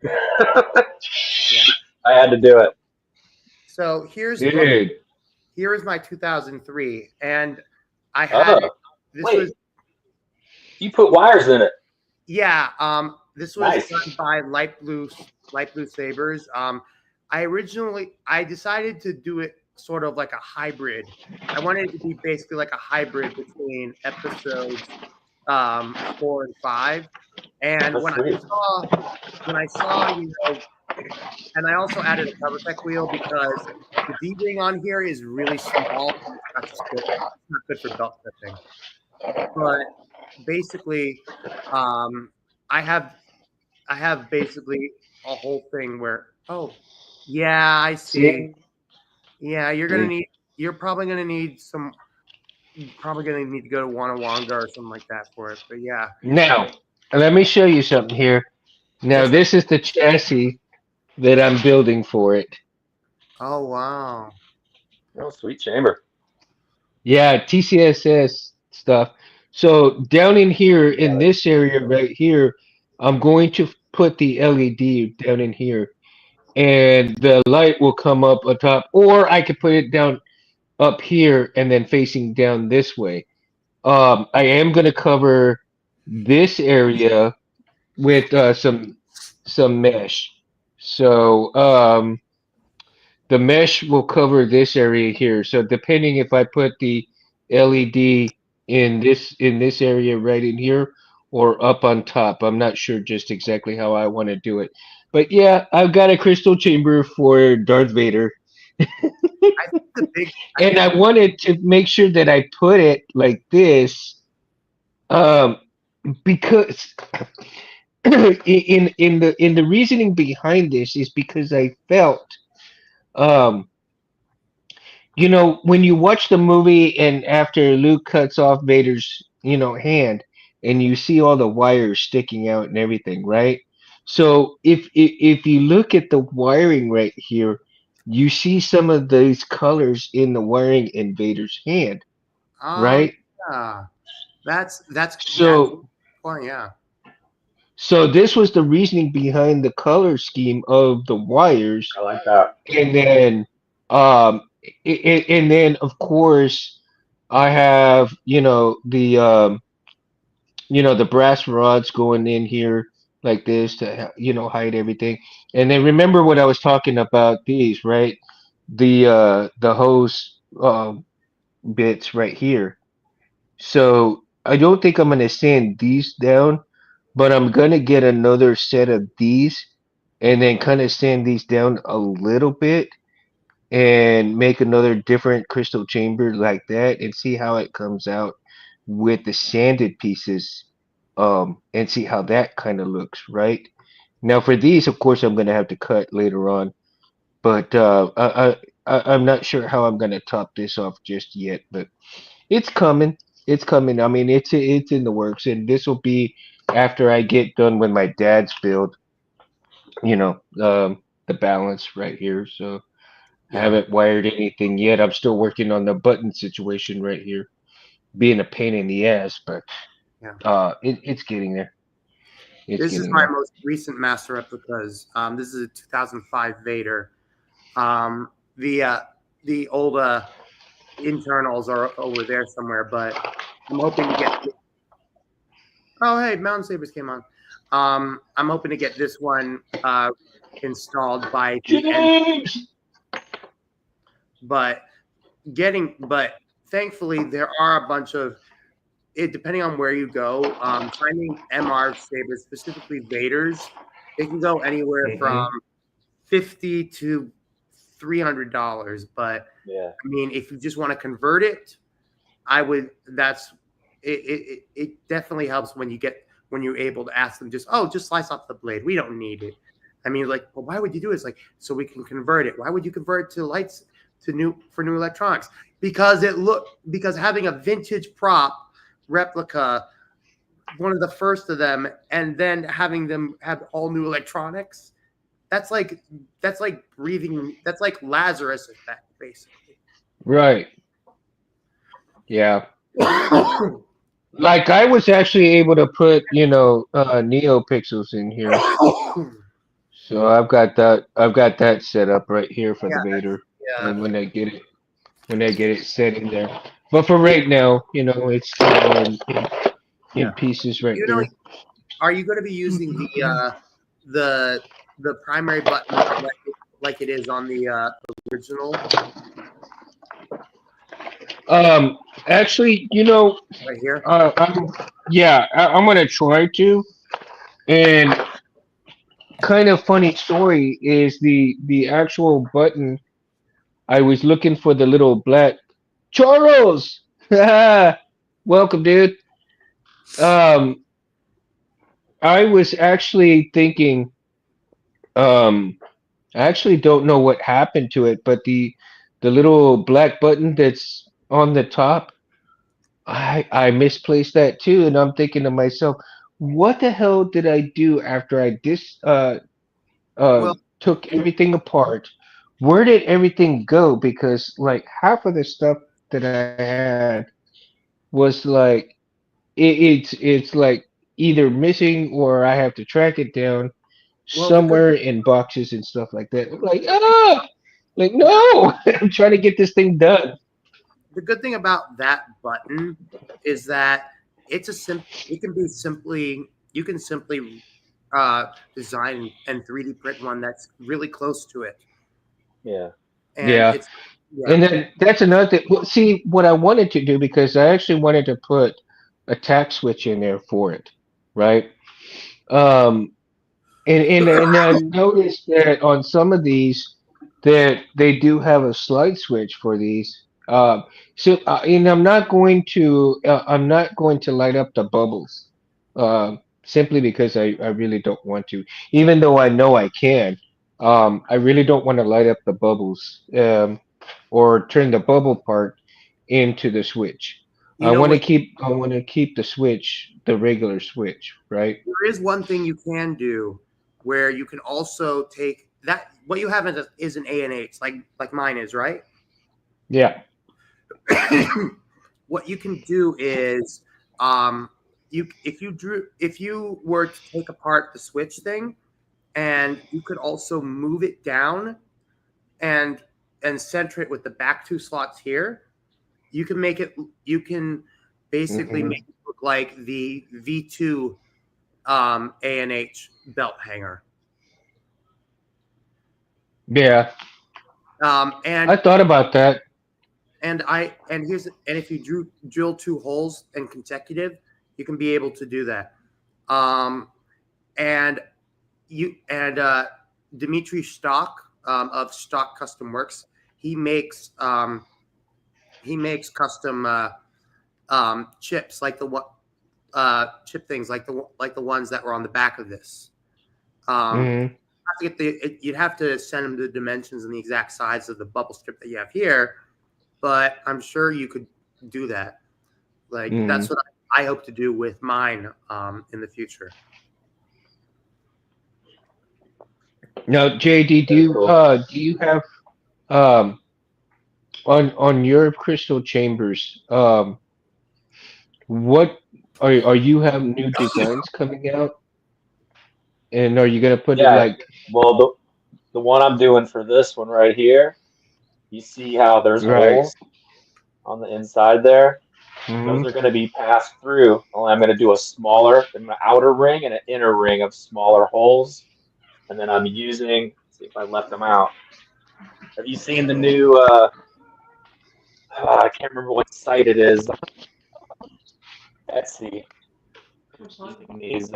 Yeah. I had to do it. So Dude, here is my 2003, and I had it. Oh, This wait. was You put wires in it. yeah. This was Nice. done by Light Blue Sabers. I decided to do it sort of like a hybrid. I wanted it to be basically like a hybrid between episodes 4 and 5. And That's sweet. when I saw, and I also added a cover tech wheel because the D ring on here is really small. It's not good for belt flipping. But basically, um, I have basically a whole thing where, oh, yeah, I see. See? Yeah, See? you're probably gonna need some, probably gonna need to go to Wanawanga or something like that for it. But yeah, Now, let me show you something here. Now, yes. this is the chassis that I'm building for it. Oh wow. Oh, sweet chamber. Yeah, TCSS stuff. So down in here, in this area right here, I'm going to put the LED down in here, and the light will come up on top, or I could put it down up here and then facing down this way. I am going to cover this area with some mesh. So the mesh will cover this area here. So depending if I put the LED in this area right in here or up on top, I'm not sure just exactly how I want to do it. But yeah, I've got a crystal chamber for Darth Vader, I think the big, I and think I wanted to make sure that I put it like this, um, because in the reasoning behind this is because I felt, um, when you watch the movie and after Luke cuts off Vader's, hand, and you see all the wires sticking out and everything, right? So if you look at the wiring right here, you see some of these colors in the wiring in Vader's hand, um right? yeah, that's So point. Yeah. so this was the reasoning behind the color scheme of the wires, I like that. and then and then of course I have the brass rods going in here like this to hide everything. And then remember what I was talking about, these, right? The hose bits right here. So I don't think I'm gonna sand these down, but I'm gonna get another set of these and then kind of sand these down a little bit and make another different crystal chamber like that and see how it comes out with the sanded pieces, and see how that kind of looks, right? Now for these, of course, I'm gonna have to cut later on, but I'm not sure how I'm gonna top this off just yet, but it's coming. It's coming. I mean, it's in the works, and this will be after I get done with my dad's build, the balance right here. So I Yeah. haven't wired anything yet. I'm still working on the button situation right here, being a pain in the ass, but Yeah. it's getting there. It's This is getting my there. most recent master replicas. This is a 2005 Vader. Um, the uh, the old internals are over there somewhere, but I'm hoping to get. Oh, hey, Mountain Sabers came on. I'm hoping to get this one installed by the end, James. but but thankfully there are a bunch of it depending on where you go. Finding MR sabers, specifically Vaders, they can go anywhere from Hmm. $50 to $300. But Yeah. I mean, if you just want to convert it, I would. That's it definitely helps when you're able to ask them just slice off the blade. We don't need it. I mean, like, well, why would you do it? It's like so we can convert it. Why would you convert it to lights to new electronics? Because having a vintage prop replica, one of the first of them, and then having them have all new electronics. That's like breathing. That's like Lazarus effect, basically. Right. Yeah. Like I was actually able to put, Neo pixels in here. So I've got that set up right here for Yeah, the Vader. yeah, And when I get it set in there. But for right now, it's still in yeah. pieces right You know, here. are you going to be using the the primary button like it is on the original Um, Actually, right here? yeah, I'm gonna try to. And kind of funny story is the actual button. I was looking for the little black Charles. Welcome, dude. Um, I was actually thinking Um, I actually don't know what happened to it, but the little black button that's on the top, I misplaced that too, and I'm thinking to myself, what the hell did I do after I Well, took everything apart? Where did everything go? Because like half of the stuff that I had was like it's like either missing or I have to track it down well, the good somewhere in boxes and stuff like that. I'm like, ah, like yeah, no, I'm trying to get this thing done. the good thing about that button is that it can be simply you can simply design and 3D print one that's really close to it, Yeah. and Yeah. it's yeah, And then that's another thing. Well, see, what I wanted to do because I actually wanted to put a tack switch in there for it, right? Um, and I noticed that on some of these that they do have a slide switch for these. And I'm not going to light up the bubbles, simply because I really don't want to. Even though I know I can, I really don't want to light up the bubbles, or turn the bubble part into the switch. you know what I want to keep the switch, the regular switch, right? there is one thing you can do where you can also take that what you have is an ANH like mine is right. Yeah. What you can do is um, if you were to take apart the switch thing and you could also move it down and center it with the back two slots here. You can basically Hmm. make it look like the V2 ANH belt hanger. Yeah. Um, I and thought about that. and if you drill two holes and consecutive, you can be able to do that. Um, and you and Dimitri Stock of Stock Custom Works, he makes custom chips like the what chip things like the ones that were on the back of this. Um, Hmm. you'd have to send him the dimensions and the exact size of the bubble strip that you have here, but I'm sure you could do that. Like that's Hmm. what I hope to do with mine in the future. Now, JD, Very cool. do you have um on your crystal chambers, what are you have new designs coming out, and are you gonna put it Yeah. like Well, the one I'm doing for this one right here, you see how there's right? holes on the inside there? Hmm. Those are going to be passed through. Only I'm going to do a smaller, an outer ring and an inner ring of smaller holes. And then I'm using, let's see if I left them out. Have you seen the new, I can't remember what site it is, Etsy, using these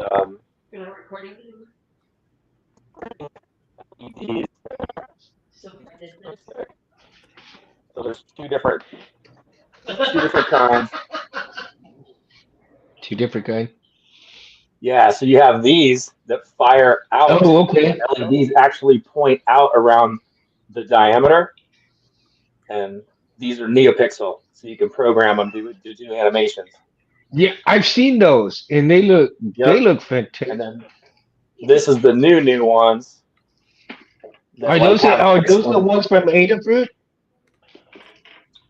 EDs. So there's two different kinds. Two different kind. Yeah, so you have these that fire out. Oh, The okay. LEDs actually point out around the diameter, and these are NeoPixel, so you can program them to do animations. Yeah, I've seen those, and they Yep. look And fantastic. then this is the new ones that like have a Are those the crystal. ones from Adafruit?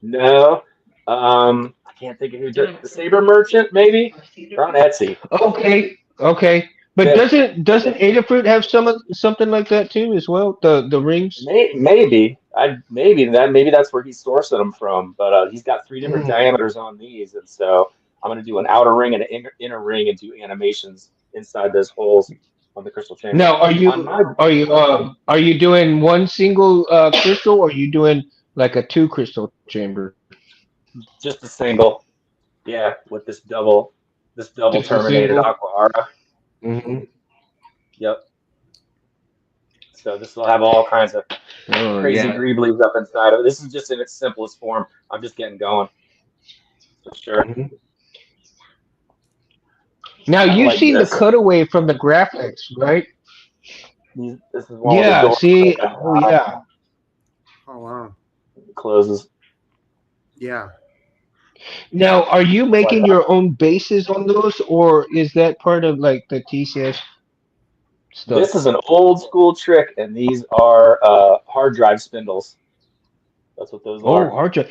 No, I can't think of who did the Saber Merchant. Maybe they're on Etsy. Okay, okay. But That doesn't Adafruit have something like that too as well? The rings. maybe that's where he's sourcing them from. But he's got three different Mm. diameters on these, and so I'm gonna do an outer ring and an inner ring and do animations inside those holes on the crystal chambers. Now, On my are you doing one single crystal, or are you doing like a two crystal chamber? just a single, yeah, with this double Just a terminated single. aqua aura. Hmm. Yep. So this will have all kinds of Oh crazy yeah. greeblies up inside of it. This is just in its simplest form. I'm just getting going for sure. Hmm. Now Kind of you've like seen the this. cutaway from the graphics, right? This is one with the Yeah. door See. Oh yeah. Oh wow. closes. Yeah. Now, are you Like making your own bases on those, or is that part of like the TCS stuff? this is an old school trick, and these are hard drive spindles. That's what those Oh, are. hard drive.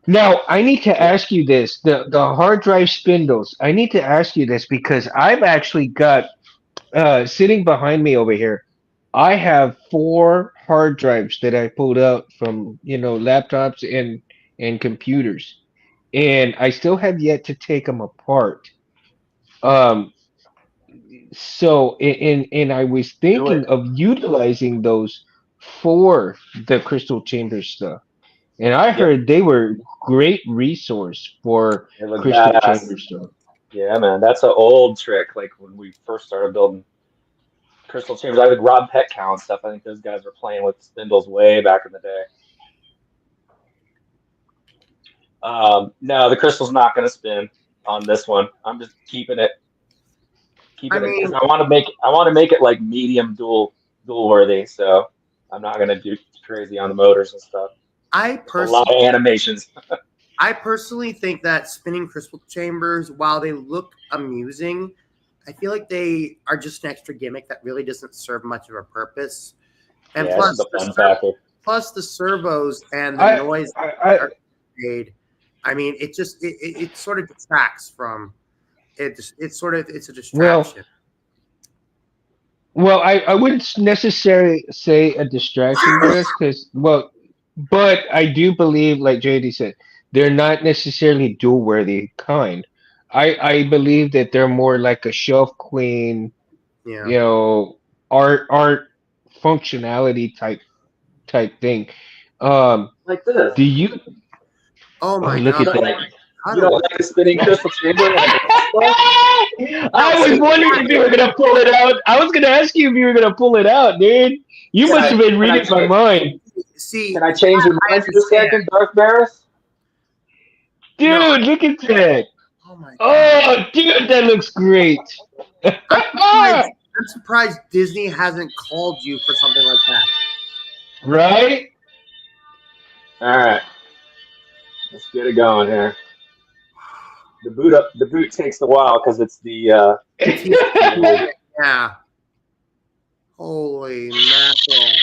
Now, I need to Yeah. ask you this: the hard drive spindles. I need to ask you this because I've actually got sitting behind me over here. I have four hard drives that I pulled out from laptops and computers, and I still have yet to take them apart. Um, so and I was Do it. thinking of utilizing those for the crystal chamber stuff. And I Yep. heard they were great resource for They look crystal badass. chamber stuff. Yeah, man. That's an old trick. Like when we first started building crystal chambers, I think Rob Petcow and stuff. I think those guys were playing with spindles way back in the day. No, the crystal's not going to spin on this one. I'm just I keeping it because mean, I want to make it like medium dual worthy. So I'm not going to do crazy on the motors and stuff. I Just a lot of personally, animations. I personally think that spinning crystal chambers, while they look amusing, I feel like they are just an extra gimmick that really doesn't serve much of a purpose. And Yeah, it's just plus, a fun factor. the servos and the I, noise I, are made. I mean, it sort of detracts from it. It's a well, distraction. I wouldn't necessarily say a distraction, Barris, because but I do believe, like JD said, they're not necessarily dual worthy kind. I believe that they're more like a shelf queen, Yeah. you know, art functionality type thing. Um, Like this. do you? Oh Oh, my look You god! at don't that. like you don't Cuddle. like a spinning crystal chamber and a Tesla? No, I was see, wondering if you were gonna pull it out. I was gonna ask you if you were gonna pull it out, dude. You Can must I have been can I reading my mind, see, can I change your I mind for a understand. second, Darth Barris? No. dude. Look at that. Oh my god! Oh, dude, that looks great. I'm surprised. I'm surprised Disney hasn't called you for something like that. Right? All right, let's get it going here. The boot takes a while because it's The the TCU, yeah. Holy mackerel!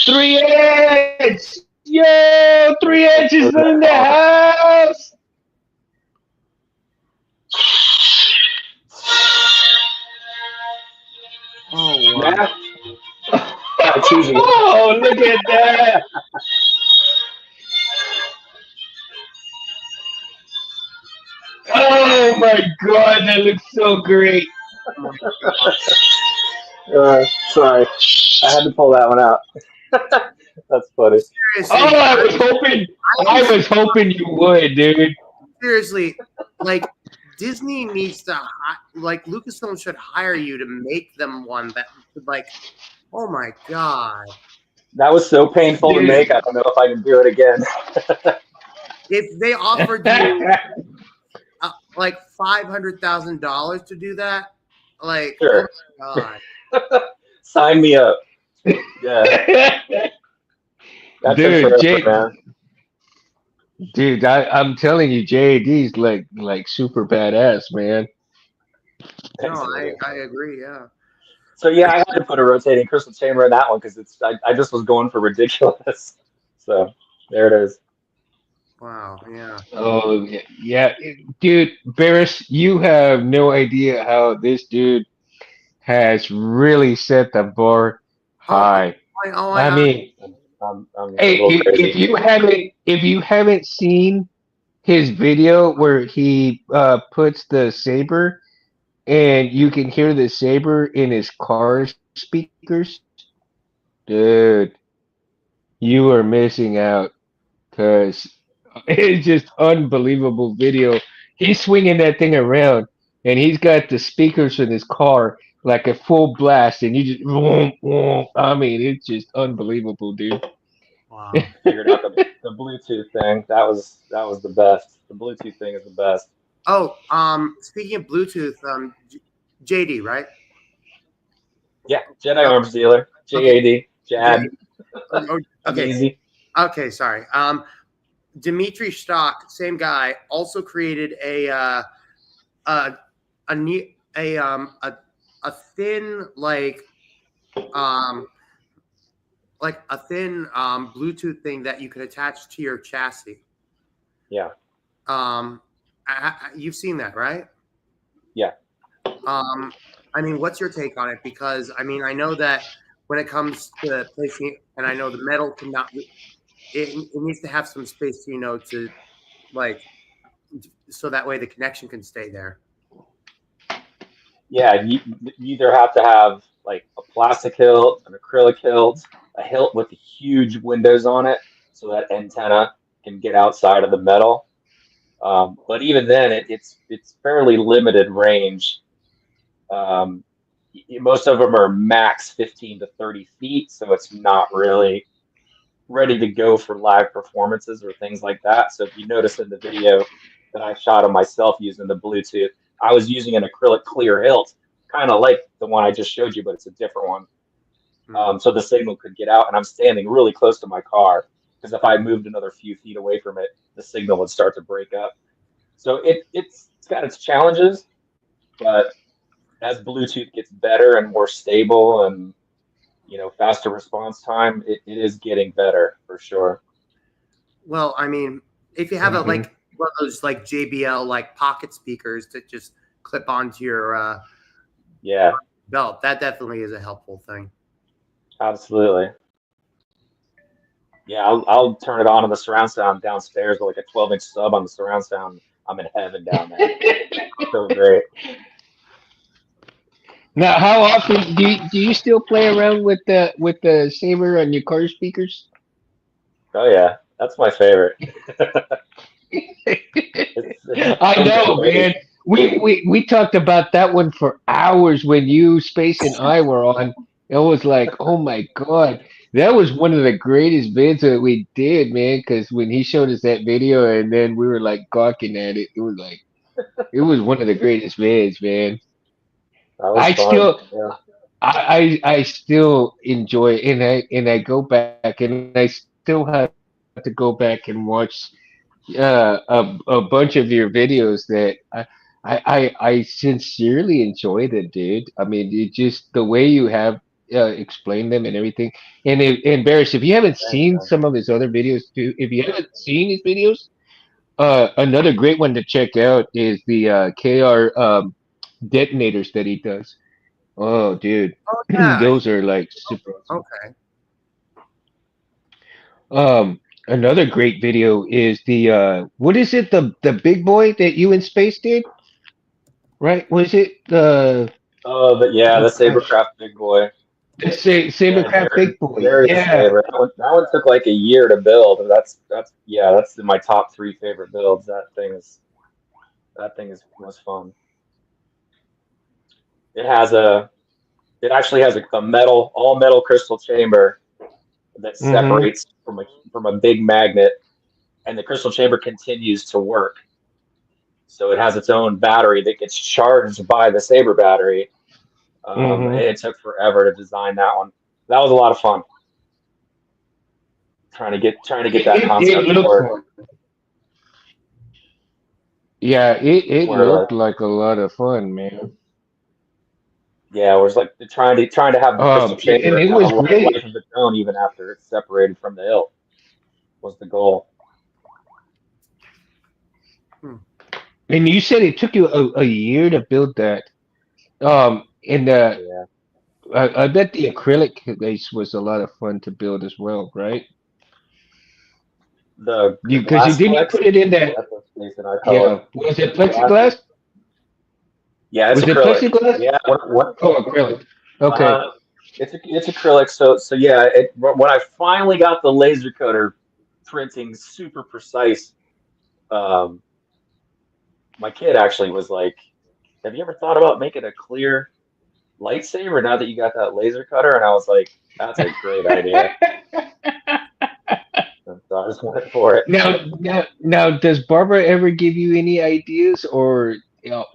3 edge. Yo, 3 edge is close that in the car. house. Oh wow! Yeah, it's easy. Oh, look at that. Oh my god, that looks so great. Oh my god! Sorry, I had to pull that one out. That's funny. Oh, Seriously, I am I was hoping you would, dude. seriously like Disney needs to like Lucasfilm should hire you to make them one that like. Oh my god! That was so painful to make. Dude. I don't know if I can do it again. If they offered you like $500,000 to do that, like oh Sure, my sign me up. Yeah, that took Dude, forever, man. dude, I'm telling you, JAD's like super badass, man. god! Thanks, No, man. I agree. Yeah. So yeah, I had to put a rotating crystal chamber in that one because I just was going for ridiculous. So there it is. Wow. Yeah. Oh yeah, dude, Barris, you have no idea how this dude has really set the bar Oh, high. I I mean, I'm a hey, little crazy. if you haven't seen his video where he puts the saber and you can hear the saber in his car speakers, dude, you are missing out because it's just unbelievable video. He's swinging that thing around and he's got the speakers in his car like a full blast, and you just, I mean, it's just unbelievable, dude. wow. Figured out the Bluetooth thing. That was the best. The Bluetooth thing is the best. Oh, speaking of Bluetooth, JD, right? Yeah, Jedi Okay. arms dealer. Okay. JAD. Jad. Okay. Easy. Okay. Sorry. Dimitri Stock, same guy, also created a a new a thin um a thin Bluetooth thing that you could attach to your chassis. Yeah. You've seen that, right? Yeah. Um, I mean, what's your take on it? Because I mean, I know that when it comes to placing, and I know the metal cannot, it needs to have some space, to like, so that way the connection can stay there. Yeah. You either have to have like a plastic hilt, an acrylic hilt, a hilt with huge windows on it so that antenna can get outside of the metal. But even then, it's fairly limited range. Um, Most of them are max 15 to 30 feet, so it's not really ready to go for live performances or things like that. So if you notice in the video that I shot of myself using the Bluetooth, I was using an acrylic clear hilt, kind of like the one I just showed you, but it's a different one. So the signal could get out, and I'm standing really close to my car because if I moved another few feet away from it, the signal would start to break up. So it's got its challenges, but as Bluetooth gets better and more stable and faster response time, it is getting better for sure. Well, I mean, if you have a Mhm. one of those like JBL pocket speakers that just clip onto your Yeah, belt, that definitely is a helpful thing. absolutely. Yeah, I'll turn it on the surround sound downstairs with like a 12-inch sub on the surround sound. I'm in heaven down there. So great. Now, how often do you still play around with the Saber on your car speakers? Oh yeah, that's my favorite. It's I so know, great. man. We talked about that one for hours when you, Space, and I were on. It was like, oh my god, that was one of the greatest vids that we did, man. Because when he showed us that video, and then we were like gawking at it, it was one of the greatest vids, man. That was I fun. still, Yeah. I still enjoy it, and I go back, and I still have to go back and watch a bunch of your videos that I sincerely enjoyed it, dude. I mean, it just the way you have explained them and everything. And Barris, if you haven't Thanks, seen man. some of his other videos too, if you haven't seen his videos, another great one to check out is the KR detonators that he does. Oh, dude, Oh yeah. those are like super awesome. Okay. Another great video is the what is it, the big boy that you in space did, right? Was it Oh, but yeah, oh the gosh, Sabercraft big boy. the Yeah, Sabercraft big boy? Darius' Yeah. favorite. That one took like a year to build. That's yeah, that's in my top three favorite builds. That thing was fun. It has a it actually has a metal all metal crystal chamber that Mm-hmm. separates from a big magnet, and the crystal chamber continues to work. So it has its own battery that gets charged by the Saber battery. And Mm-hmm. it took forever to design that one. That was a lot of fun trying to get that It concept looked forward. fun. Yeah, it Where like looked like a lot of fun, man. yeah, it was like trying to have the crystal And chamber it have a was life great. of its own even after it's separated from the hilt was the goal. Hmm. And you said it took you a year to build that. And Yeah. I bet the acrylic base was a lot of fun to build as well, right? The Because you glass didn't you flex, put it in that? that's what Jason I call it. Yeah. Was it The glass. plexiglass? Yeah, it's Was it acrylic. plexiglass? Yeah, what Oh, acrylic. Okay. uh it's acrylic. So yeah, when I finally got the laser cutter printing super precise, um, my kid actually was like, "Have you ever thought about making a clear lightsaber now that you got that laser cutter?" And I was like, "That's a great idea." And so I just went for it Now, does Barbara ever give you any ideas, or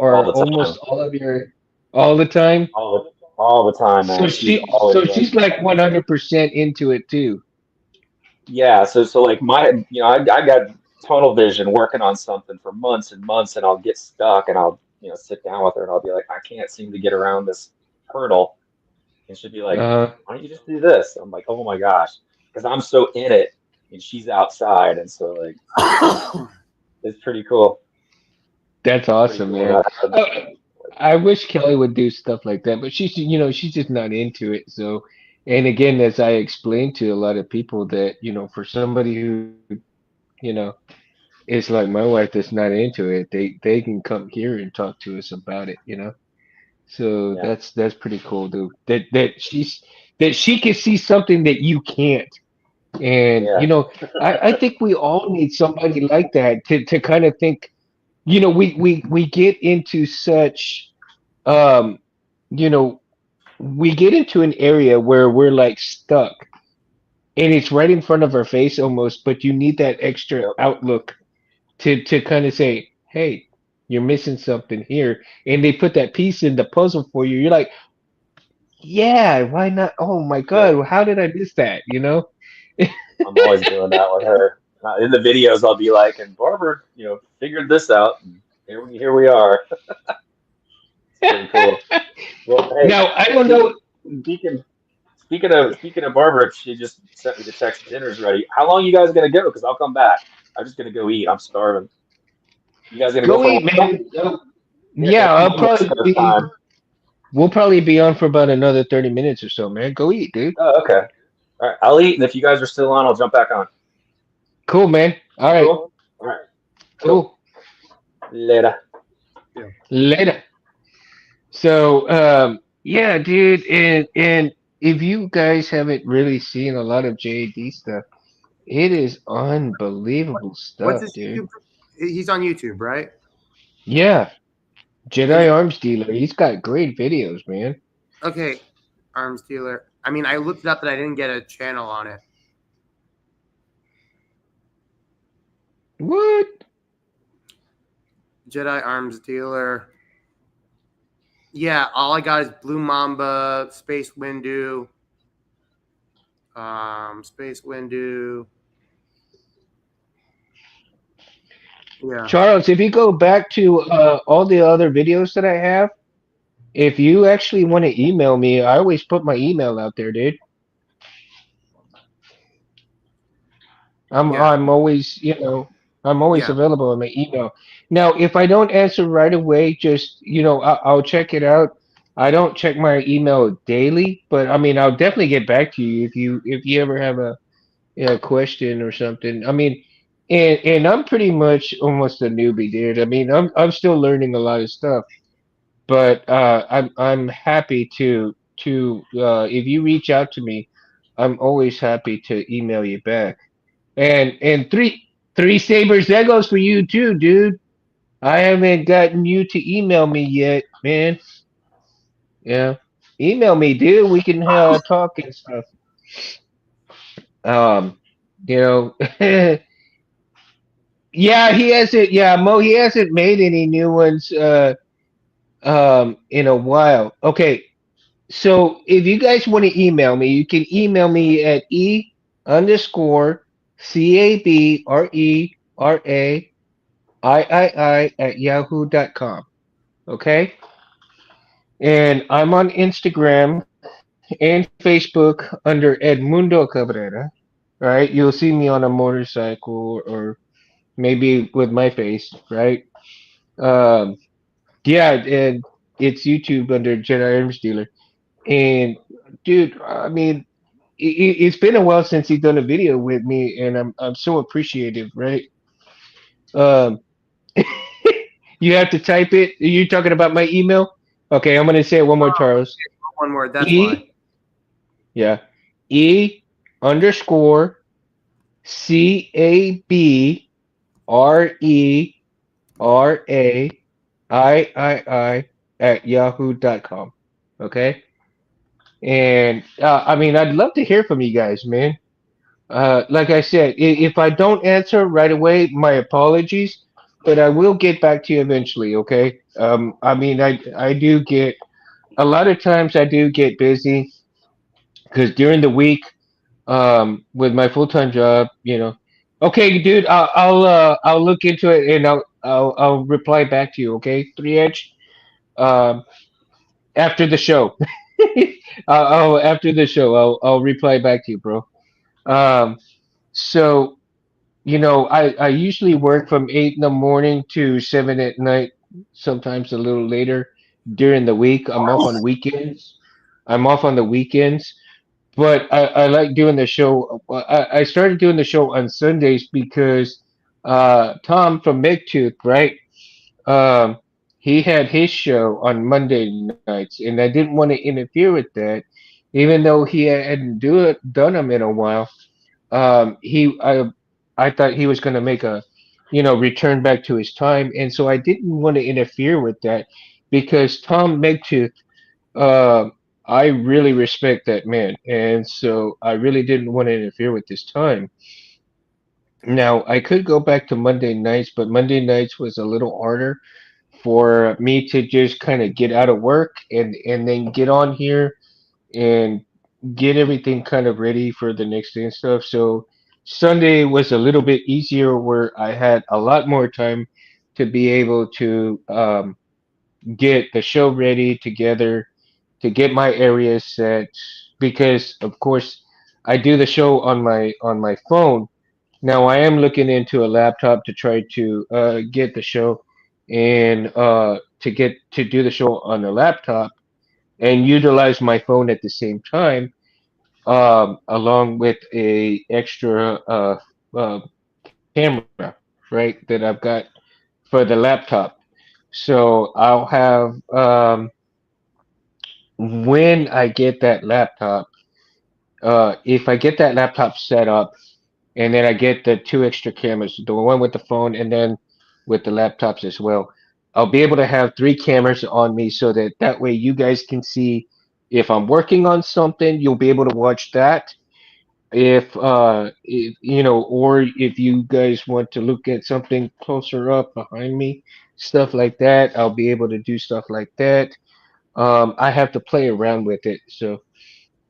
all the almost time, all of your all the time? all the all the time, So man. She's always so like, she's like 100% into it too. yeah. So like I got tunnel vision working on something for months and months, and I'll get stuck, and I'll sit down with her, and I'll be like, I can't seem to get around this hurdle, and she'll be like, Uh, why don't you just do this? I'm like, oh my gosh, because I'm so in it, and she's outside, and so like it's pretty cool. that's Pretty awesome, cool when man. that happens. Uh, I wish Kelly would do stuff like that, but she's just not into it. So, and again, as I explained to a lot of people that, for somebody who, you know, is like my wife that's not into it, they can come here and talk to us about it. So Yeah, that's pretty cool, dude. That she can see something that you can't. And yeah, I think we all need somebody like that to kind of think, we get into such um you know we get into an area where we're like stuck and it's right in front of our face almost, but you need that extra yep, outlook to kind of say, hey, you're missing something here, and they put that piece in the puzzle for you. You're like, yeah, why not? Oh my yep. god, how did I miss that? I'm always doing that with her. In the videos, I'll be like, and Barbara, figured this out, and here we are. It's pretty cool. Well, hey, Now I don't speak, know. speaking speaking of Barbara, she just sent me the text. Dinner's ready. How long you guys gonna go? Because I'll come back. I'm just gonna go eat. I'm starving. You guys gonna go Go for a eat, while? man. Yeah, Yeah, I'm I'll on West probably Coast be. time. We'll probably be on for about another 30 minutes or so, man. Go eat, dude. Oh, okay. All right, I'll eat, and if you guys are still on, I'll jump back on. Cool, man. All right. Cool. All right. Cool. Cool. Later. Yeah. Later. So, yeah, dude, and if you guys haven't really seen a lot of JD stuff, it is unbelievable What's stuff, his dude. YouTube? He's on YouTube, right? Yeah, And Jedi Arms Dealer. He's got great videos, man. okay, arms dealer. I mean, I looked it up, but I didn't get a channel on it. What? Jedi arms dealer. Yeah, all I got is Blue Mamba, Space Windu, Space Windu. Yeah. Charles, if you go back to all the other videos that I have, if you actually want to email me, I always put my email out there, dude. I'm Yeah. I'm always, I'm always Yeah. available on my email. Now, if I don't answer right away, just, I'll check it out. I don't check my email daily, but I mean, I'll definitely get back to you if you ever have a question or something. I mean, and I'm pretty much almost a newbie, dude. I mean, I'm still learning a lot of stuff, but I'm happy to if you reach out to me, I'm always happy to email you back. And three sabers, that goes for you too, dude. I haven't gotten you to email me yet, man. Yeah, email me, dude. We can talk and stuff. Um, you know, yeah, he hasn't. Yeah, Mo, he hasn't made any new ones. In a while. Okay, so if you guys want to email me, you can email me at _CABRERAII at yahoo.com. Okay. And I'm on Instagram and Facebook under Edmundo Cabrera. Right. You'll see me on a motorcycle or maybe with my face. Right. Um, yeah. And it's YouTube under Jedi Arms Dealer. And dude, I mean, it's been a while since he's done a video with me, and I'm so appreciative, right? Um, you have to type it. You're talking about my email? Okay, I'm gonna say it one more, Charles. One word. That's why. E, yeah, E_CABRERAII at yahoo.com. Okay, and I mean, I'd love to hear from you guys, man. Like I said, if I don't answer right away, my apologies, but I will get back to you eventually. Okay. I mean, I do get a lot of times I do get busy because during the week, with my full time job, Okay, dude, I'll look into it and I'll reply back to you. Okay, Three Edge. Um, after the show. After the show, I'll reply back to you, bro. Um, so I usually work from 8 in the morning to 7 at night, sometimes a little later during the week. I'm off on weekends. I'm off on the weekends, but I like doing the show. I started doing the show on Sundays because Tom from Megtooth, right? Um, he had his show on Monday nights, and I didn't want to interfere with that, even though he hadn't done them in a while. He I thought he was going to make a, return back to his time, and so I didn't want to interfere with that because Tom Megtooth, uh, I really respect that man, and so I really didn't want to interfere with his time. Now I could go back to Monday nights, but Monday nights was a little harder for me to just kind of get out of work and then get on here and get everything kind of ready for the next day and stuff. So Sunday was a little bit easier where I had a lot more time to be able to get the show ready together, to get my area set, because of course I do the show on my phone. Now I am looking into a laptop to try to get the show and to do the show on a laptop and utilize my phone at the same time, along with a extra camera, right, that I've got for the laptop. So I'll have, when I get that laptop, if I get that laptop set up, and then I get the two extra cameras, the one with the phone and then with the laptops as well. I'll be able to have three cameras on me so that way you guys can see if I'm working on something, you'll be able to watch that. If or if you guys want to look at something closer up behind me, stuff like that, I'll be able to do stuff like that. I have to play around with it, so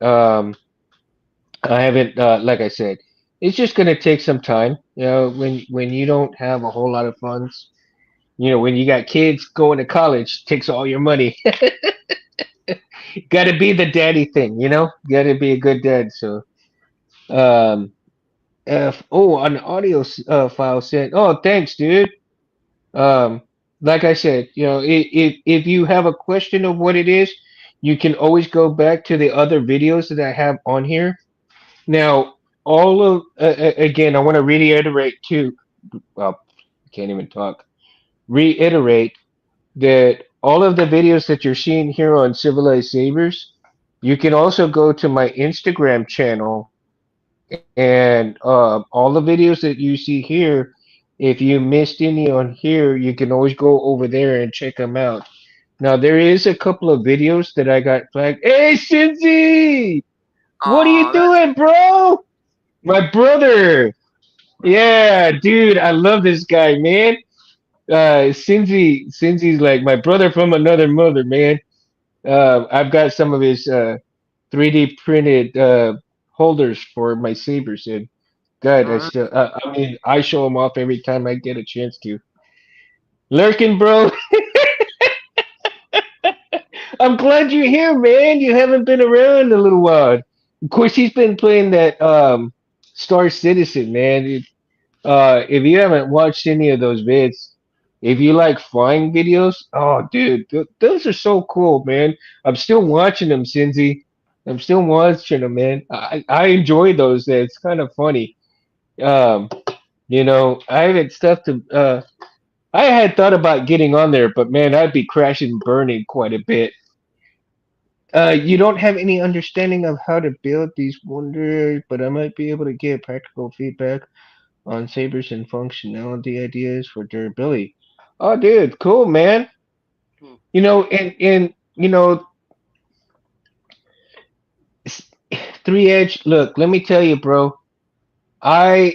um, I haven't, like I said, it's just gonna take some time. When you don't have a whole lot of funds, when you got kids going to college, takes all your money. Got to be the daddy thing, Got to be a good dad. So, um, an audio file sent. Oh, thanks, dude. Um, like I said, if you have a question of what it is, you can always go back to the other videos that I have on here. Now, all of again, I want to reiterate too. Well, I can't even talk. Reiterate that all of the videos that you're seeing here on Civilized Savers, you can also go to my Instagram channel and all the videos that you see here. If you missed any on here, you can always go over there and check them out. Now there is a couple of videos that I got flagged. Hey, Shinzi, what are you Oh, that's doing, bro? My brother. Yeah, dude, I love this guy, man. Cinzy's like my brother from another mother, man. I've got some of his 3D printed holders for my sabers, and God, all right. I mean, I show them off every time I get a chance to. Lurking, bro. I'm glad you're here, man. You haven't been around in a little while. Of course, he's been playing that Star Citizen, man. If you haven't watched any of those vids, if you like flying videos, oh, dude, those are so cool, man. I'm still watching them, Cindy. I'm still watching them, man. I enjoy those. It's kind of funny. Um, I haven't stuff to. I had thought about getting on there, but man, I'd be crashing and burning quite a bit. You don't have any understanding of how to build these wonders, but I might be able to give practical feedback on sabers and functionality ideas for durability. Oh, dude, cool, man. Hmm. And s- Three Edge. Look, let me tell you, bro. I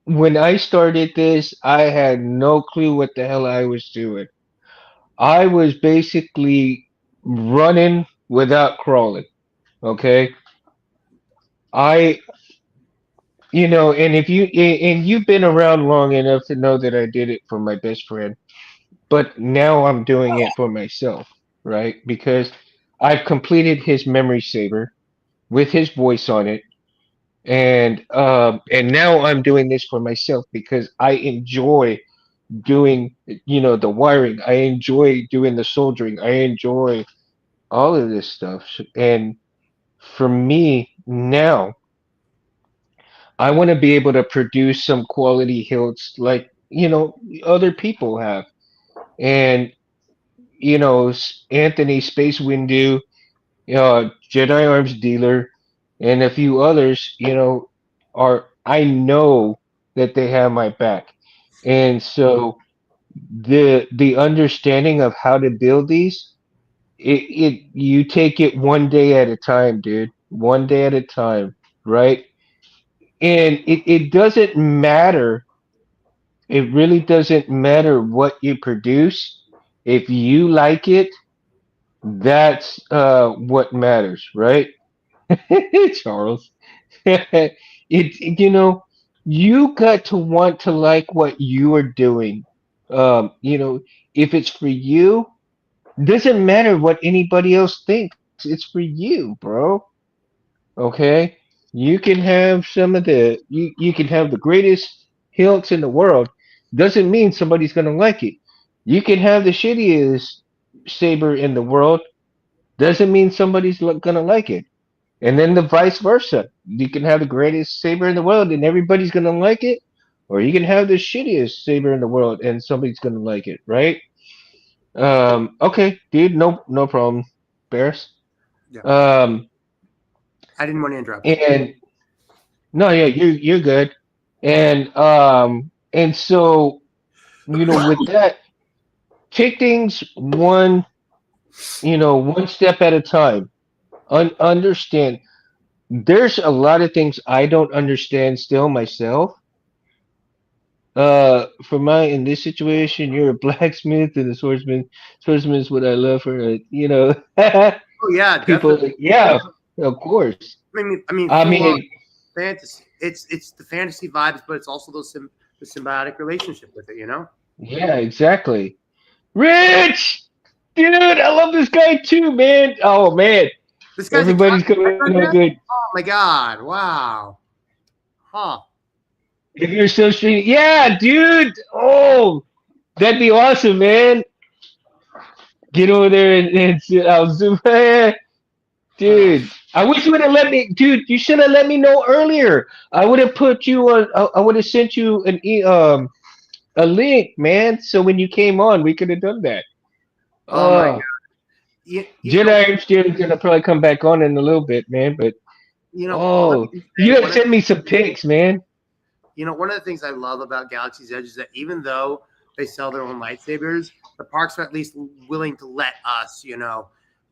When I started this, I had no clue what the hell I was doing. I was basically running without crawling. Okay, I and if you've been around long enough to know that I did it for my best friend, but now I'm doing it for myself, right? Because I've completed his memory saver with his voice on it, and now I'm doing this for myself because I enjoy doing the wiring. I enjoy doing the soldering. I enjoy all of this stuff, and for me now, I want to be able to produce some quality hilts like other people have, and Anthony Space Windu, Jedi Arms Dealer, and a few others, are I know that they have my back, and so the understanding of how to build these, it you take it one day at a time, dude, one day at a time, right? And it doesn't matter. It really doesn't matter what you produce. If you like it, that's what matters, right? Charles. You got to want to like what you are doing. If it's for you, doesn't matter what anybody else thinks. It's for you, bro. Okay? You can have you can have the greatest hilts in the world. Doesn't mean somebody's gonna like it. You can have the shittiest saber in the world. Doesn't mean somebody's gonna like it. And then the vice versa. You can have the greatest saber in the world and everybody's gonna like it, or you can have the shittiest saber in the world and somebody's gonna like it, right? Okay, dude, no problem, Bears. Yeah, Um, I didn't want to interrupt you. and no, yeah, you're good. And so with that, take things one step at a time. Understand. There's a lot of things I don't understand still myself. For my in this situation, you're a blacksmith and a swordsman. Swordsman is what I love for. Oh yeah, People. definitely. Yeah, of course. I mean, I full on mean, fantasy. It's the fantasy vibes, but it's also the symbiotic relationship with it. You know. yeah, exactly. Rich, dude, I love this guy too, man. Oh man, This guy's a everybody's contest coming right on now? good. Oh my god! Wow. Huh. If you're still streaming, yeah, dude. Oh, that'd be awesome, man. Get over there and I'll zoom. Uh, Dude, I wish you would have let me. Dude, you should have let me know earlier. I would have put you on. I would have sent you a link, man. So when you came on, we could have done that. oh my god. Oh, You know. Jedi Amsterdam's gonna probably come back on in a little bit, man. But Let oh, me just you say gotta send me some pics, man. one of the things I love about Galaxy's Edge is that even though they sell their own lightsabers, the parks are at least willing to let us,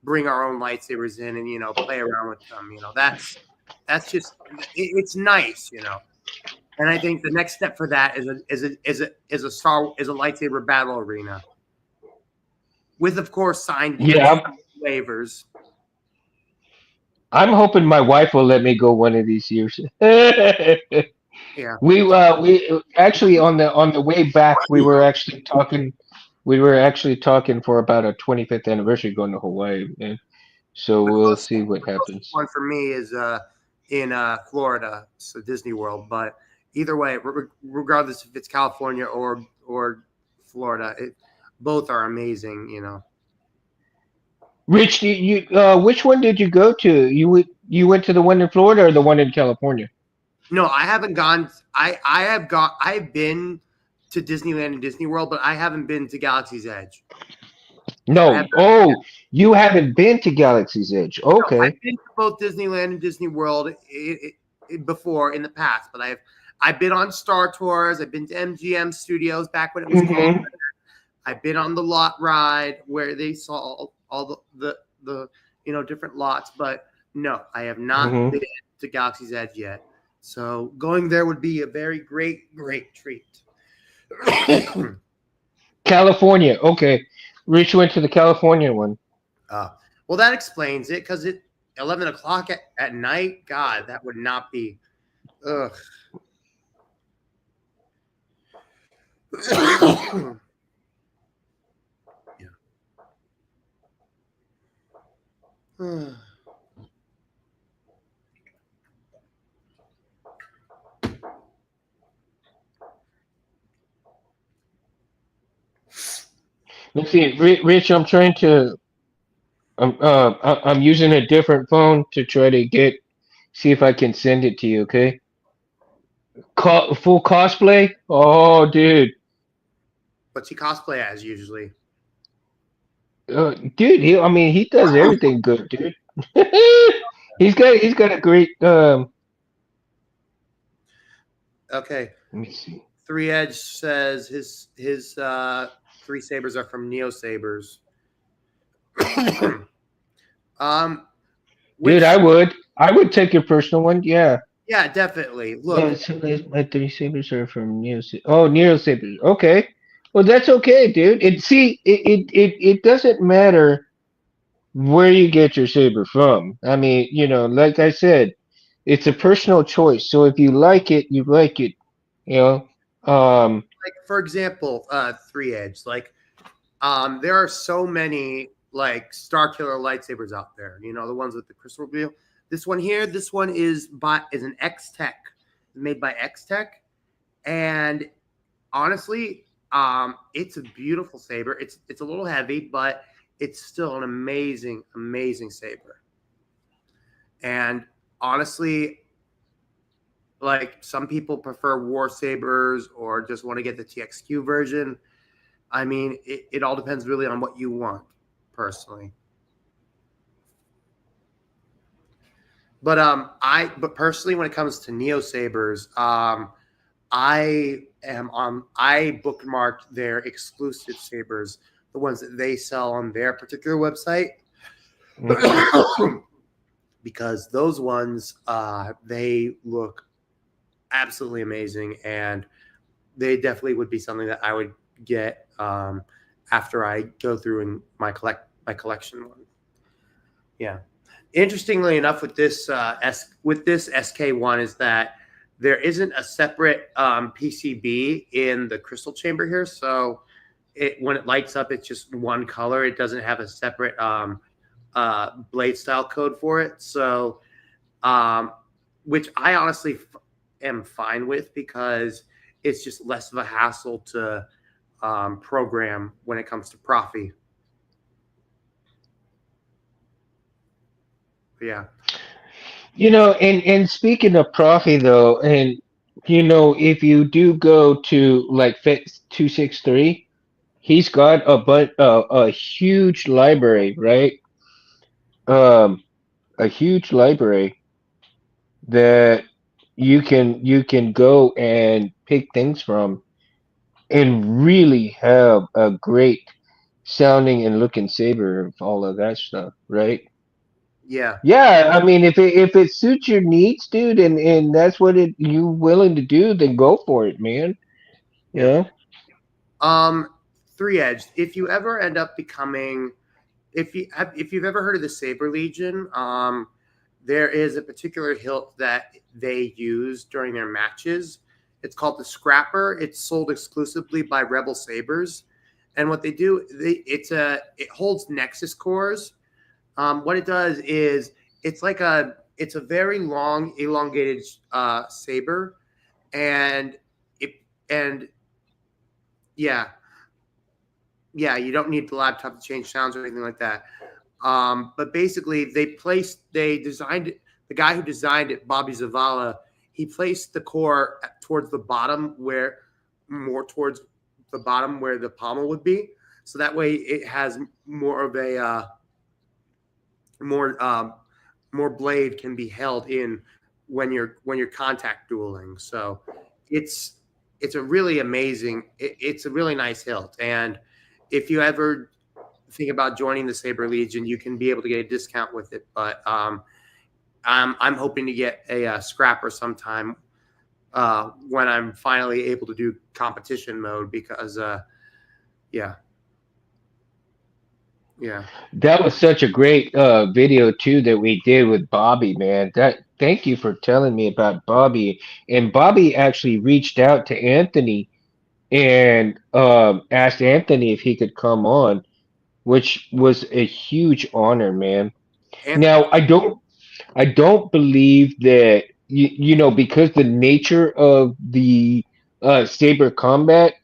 bring our own lightsabers in and play around with them. That's just it's nice. And I think the next step for that is a lightsaber battle arena with, of course, signed Yeah, waivers. I'm hoping my wife will let me go one of these years. Yeah. We actually on the way back we were actually talking. We were actually talking for about a 25th anniversary going to Hawaii, man. So The we'll closest, see what the closest happens. one for me is in Florida, so Disney World. But either way, regardless if it's California or Florida, both are amazing. Rich, which one did you go to? You went to the one in Florida or the one in California? No, I haven't gone. I've been to Disneyland and Disney World, but I haven't been to Galaxy's Edge. I No. have not been yet. Oh, you haven't been to Galaxy's Edge. No, I've Okay. been to both Disneyland and Disney World before in the past, but I've been on Star Tours. I've been to MGM Studios back when it was called. Hmm. I've been on the lot ride where they saw all the different lots, but no, I have not Hmm. been to Galaxy's Edge yet. So going there would be a very great treat. California. Okay. Rich went to the California one. Well, that explains it because 11 o'clock at night. God, that would not be. Ugh. Yeah. Let's see, Rich. I'm using a different phone to try to see if I can send it to you. Okay. Full cosplay. Oh, dude. What's he cosplay as usually? Dude. I mean, he does everything good, dude. He's got a great. Okay. Let me see. Three Edge says his three sabers are from Neo Sabers. um, Dude, which I would take your personal one. Yeah. yeah, definitely. Yeah, Look, so my three sabers are from Neo Sabers. Okay. Well, that's okay, dude. It doesn't matter where you get your saber from. I mean, like I said, it's a personal choice. So if you like it, you like it. You know. Um. like for example, Three Edge. Like, there are so many like Star Killer lightsabers out there. You know, the ones with the crystal reveal. This one here, this one is an X Tech, made by X Tech, and honestly, it's a beautiful saber. It's a little heavy, but it's still an amazing saber. And honestly, like some people prefer war sabers or just want to get the TXQ version. I mean, it all depends really on what you want, personally. But personally, when it comes to Neo Sabers, I bookmarked their exclusive sabers, the ones that they sell on their particular website, because those ones they look absolutely amazing, and they definitely would be something that I would get after I go through and my collection one. Yeah. Interestingly enough, with this SK1 is that there isn't a separate PCB in the crystal chamber here. So when it lights up, it's just one color. It doesn't have a separate blade style code for it. So, which I honestly am fine with because it's just less of a hassle to program when it comes to Profi. Yeah. And speaking of Profi though, and if you do go to like Fit 263, he's got a huge library, right? Um, a huge library that you can go and pick things from and really have a great sounding and looking saber of all of that stuff, right? Yeah. Yeah, I mean, if it suits your needs, dude, and that's what you willing to do, then go for it, man. You Yeah. know? Um, Three Edge. If you ever end up becoming, if you've ever heard of the Saber Legion, there is a particular hilt that they use during their matches. It's called the Scrapper. It's sold exclusively by Rebel Sabers, and what they do, it holds Nexus cores. What it does is it's a very long, elongated saber, and it and yeah, yeah, you don't need the laptop to change sounds or anything like that. But basically, they designed it. The guy who designed it, Bobby Zavala, he placed the core towards the bottom more towards the bottom where the pommel would be. So that way it has more of a more more blade can be held in when you're contact dueling. So it's it's a really amazing. It's a really nice hilt, and if you ever think about joining the Saber Legion, you can be able to get a discount with it. But I'm hoping to get a scrapper sometime when I'm finally able to do competition mode because yeah. Yeah. That was such a great video too that we did with Bobby, man. That thank you for telling me about Bobby. And Bobby actually reached out to Anthony and asked Anthony if he could come on, which was a huge honor, man. Anthony. Now I don't believe that because the nature of the saber combat,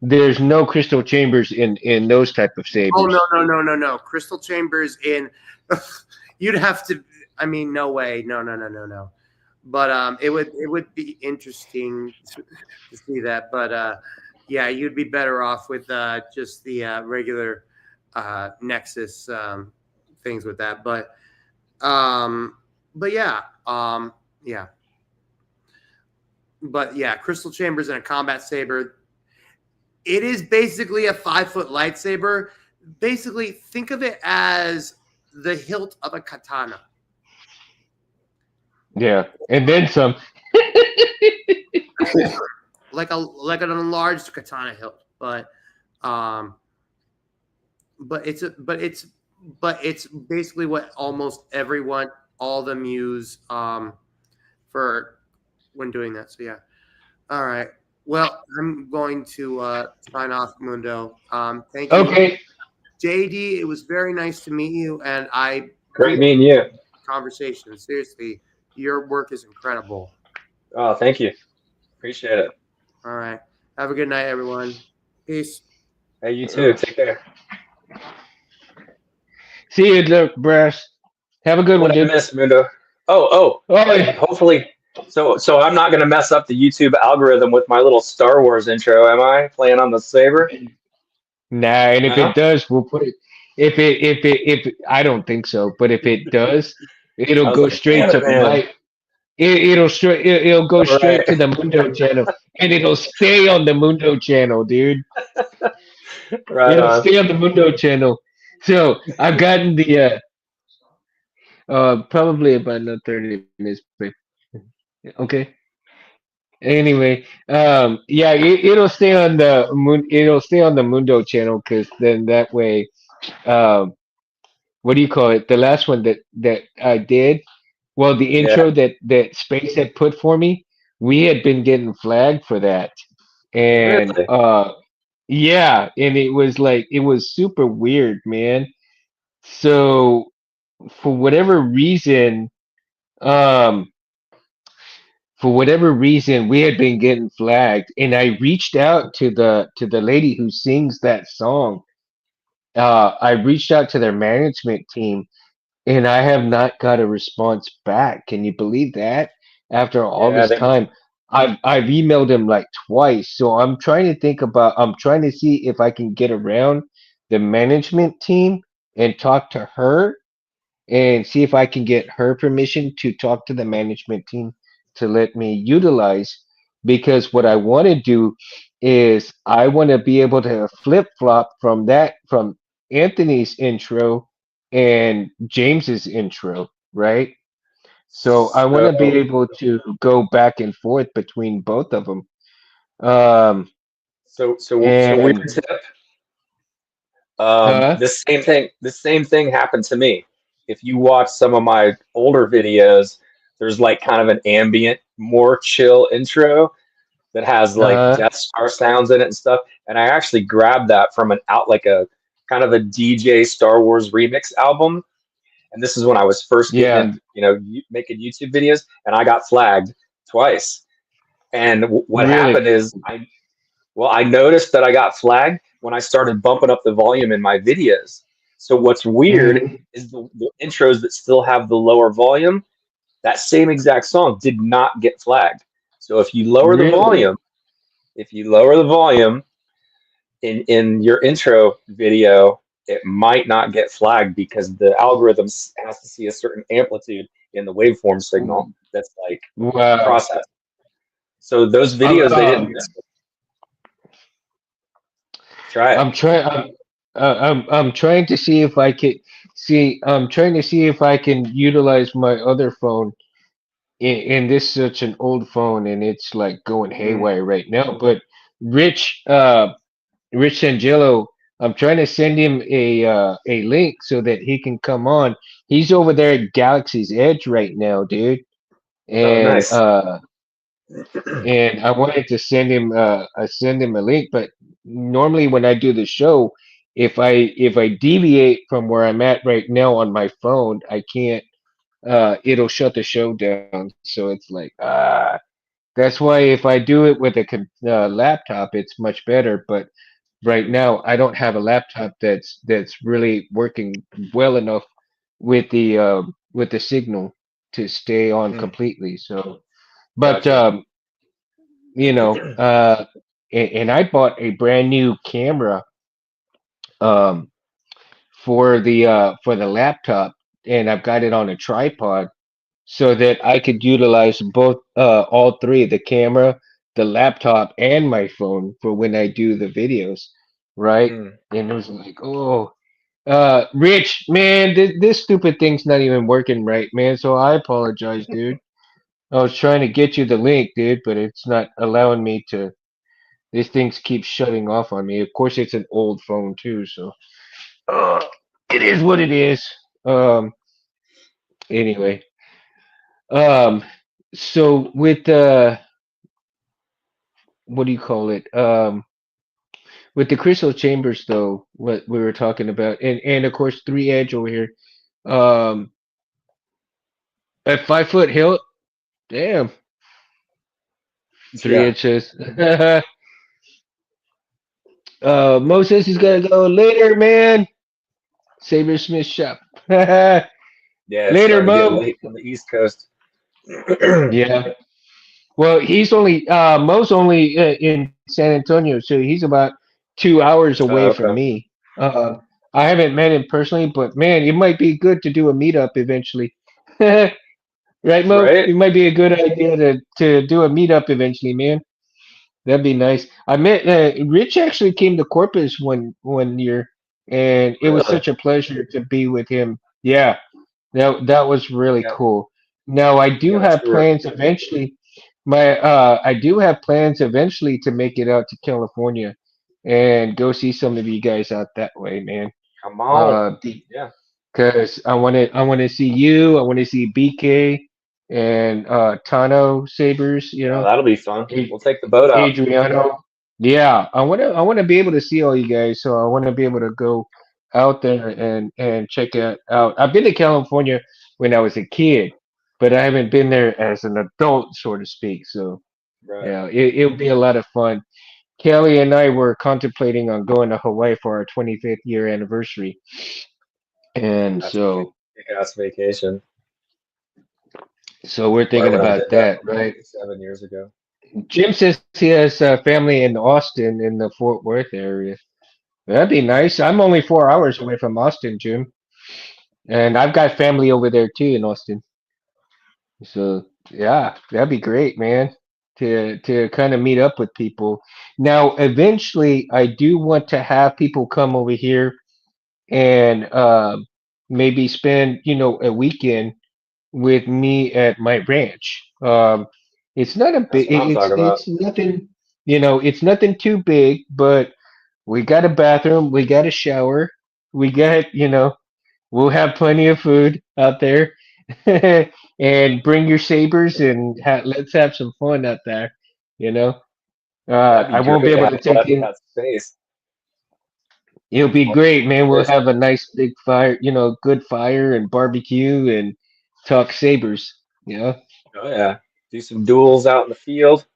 there's no crystal chambers in those type of Oh no sabers. no no no no! Crystal Chambers in. You'd have to. I mean, no way. No no no no no. But it would be interesting to see that. But yeah, you'd be better off with just the regular Nexus things with that. Um, but yeah. But yeah, Crystal Chambers and a combat saber. It is basically a 5 foot lightsaber. Basically, think of it as the hilt of a katana. Yeah, and then some. Like an enlarged katana hilt, um, but it's basically what almost everyone, all of them use for when doing that. So yeah. All right. Well, I'm going to sign off, Mundo. Thank you, Okay. JD. It was very nice to meet you, and I Great appreciate meeting you. the conversation. Seriously, your work is incredible. Oh, thank you. Appreciate it. All right. Have a good night, everyone. Peace. Hey, you too. Uh, Take care. See you, Brass. Have a good one, What I dude. missed, Mundo? Oh, Oh, yeah. hopefully. So I'm not gonna mess up the YouTube algorithm with my little Star Wars intro, am I? Playing on the saber? Nah, and if it No. does, we'll put it. If I don't think so, but if it does, I it'll was go like, straight damn it, to man. my. It'll go All right. straight to the Mundo channel, and it'll stay on the Mundo channel, dude. Right It'll on. stay on the Mundo channel. So I've gotten the probably about another 30 minutes, but okay. Anyway, yeah, it'll stay on the It'll stay on the Mundo channel because then that way, um, what do you call it? The last one that I did, well, the Yeah. intro that Space had put for me, we had been getting flagged for that, and Really? yeah, and it was super weird, man. So for whatever reason, um, we had been getting flagged, and I reached out to the lady who sings that song. I reached out to their management team, and I have not got a response back. Can you believe that? After all Yeah. this They, time, I've emailed him like twice. So I'm trying to see if I can get around the management team and talk to her and see if I can get her permission to talk to the management team to let me utilize, because what I want to do is I want to be able to flip flop from Anthony's intro and James's intro, right? So I want to be so able to go back and forth between both of them. Um, so weird and tip. huh? The same thing happened to me. If you watch some of my older videos, there's like kind of an ambient, more chill intro that has like Uh, Death Star sounds in it and stuff. And I actually grabbed that from an out like a kind of a DJ Star Wars remix album. And this is when I was first getting yeah, in, making YouTube videos, and I got flagged twice. And what really, happened is I noticed that I got flagged when I started bumping up the volume in my videos. So what's weird mm, is the intros that still have the lower volume, that same exact song did not get flagged. So really, if you lower the volume in your intro video, it might not get flagged because the algorithm has to see a certain amplitude in the waveform signal that's like wow. processed. So those Um, videos they didn't um, miss. Try it. I'm trying. I'm trying to see if I can see. I'm trying to see if I can utilize my other phone. And this is such an old phone, and it's like going Mm, haywire right now. But Rich, Rich Angelo I'm trying to send him a link so that he can come on. He's over there at Galaxy's Edge right now, dude. Oh, And nice. I wanted to send him a link, but normally when I do the show, if I deviate from where I'm at right now on my phone, I can't it'll shut the show down. So it's like that's why if I do it with a laptop, it's much better. But right now, I don't have a laptop that's really working well enough with the signal to stay on Mm, completely. So, but gotcha. you know, and I bought a brand new camera um for the laptop, and I've got it on a tripod so that I could utilize both all three, the camera, the laptop, and my phone for when I do the videos, right? Mm. And it was like, oh, Rich, man, this stupid thing's not even working right, man. So I apologize, dude. I was trying to get you the link, dude, but it's not allowing me to. These things keep shutting off on me. Of course, it's an old phone too, so uh, it is what it is. Um, anyway, um, so with what do you call it? With the crystal chambers, though, what we were talking about, and of course, three edge over here. Um, at 5 foot hill, damn, three Yeah. inches. Moses is gonna go later, man. Saber Smith shop. Yeah, it's Later, starting to get Mo. late on the East Coast. Yeah. Well, he's only Mo's only in San Antonio, so he's about 2 hours away Oh, from okay. me. I haven't met him personally, but man, it might be good to do a meetup eventually. Right, Mo? Right? It might be a good idea to do a meetup eventually, man. That'd be nice. I met Rich actually came to Corpus one year, and it was Really? such a pleasure to be with him. Yeah, that was really Yeah. cool. Now I We do got a have tour. plans eventually. I do have plans eventually to make it out to California and go see some of you guys out that way, man. Come on. Uh, Yeah. because I want to see you. I want to see BK and Tano Sabers. Oh, that'll be fun. Ad- We'll take the boat out. Adriano. Yeah, I want to be able to see all you guys. So I want to be able to go out there and check it out. I've been to California when I was a kid, but I haven't been there as an adult, so to speak. So Right. yeah, it'll be a lot of fun. Kelly and I were contemplating on going to Hawaii for our 25th year anniversary, and That's a kick ass vacation. so we're Bart thinking and I about did that that, right? 7 years ago. Jim says he has family in Austin in the Fort Worth area. That'd be nice. I'm only 4 hours away from Austin, Jim, and I've got family over there too in Austin. So yeah, that'd be great, man. To kind of meet up with people. Now, eventually, I do want to have people come over here and maybe spend a weekend with me at my ranch. It's not a That's big. what I'm talking about. It's nothing. It's nothing too big, but we got a bathroom, we got a shower, we got we'll have plenty of food out there, and bring your sabers and let's have some fun out there. You know, That'd be I won't be great to able have to take in. that space. It'll be All great, man. We'll space. have a nice big fire, good fire and barbecue and talk sabers. Oh yeah. Do some duels out in the field.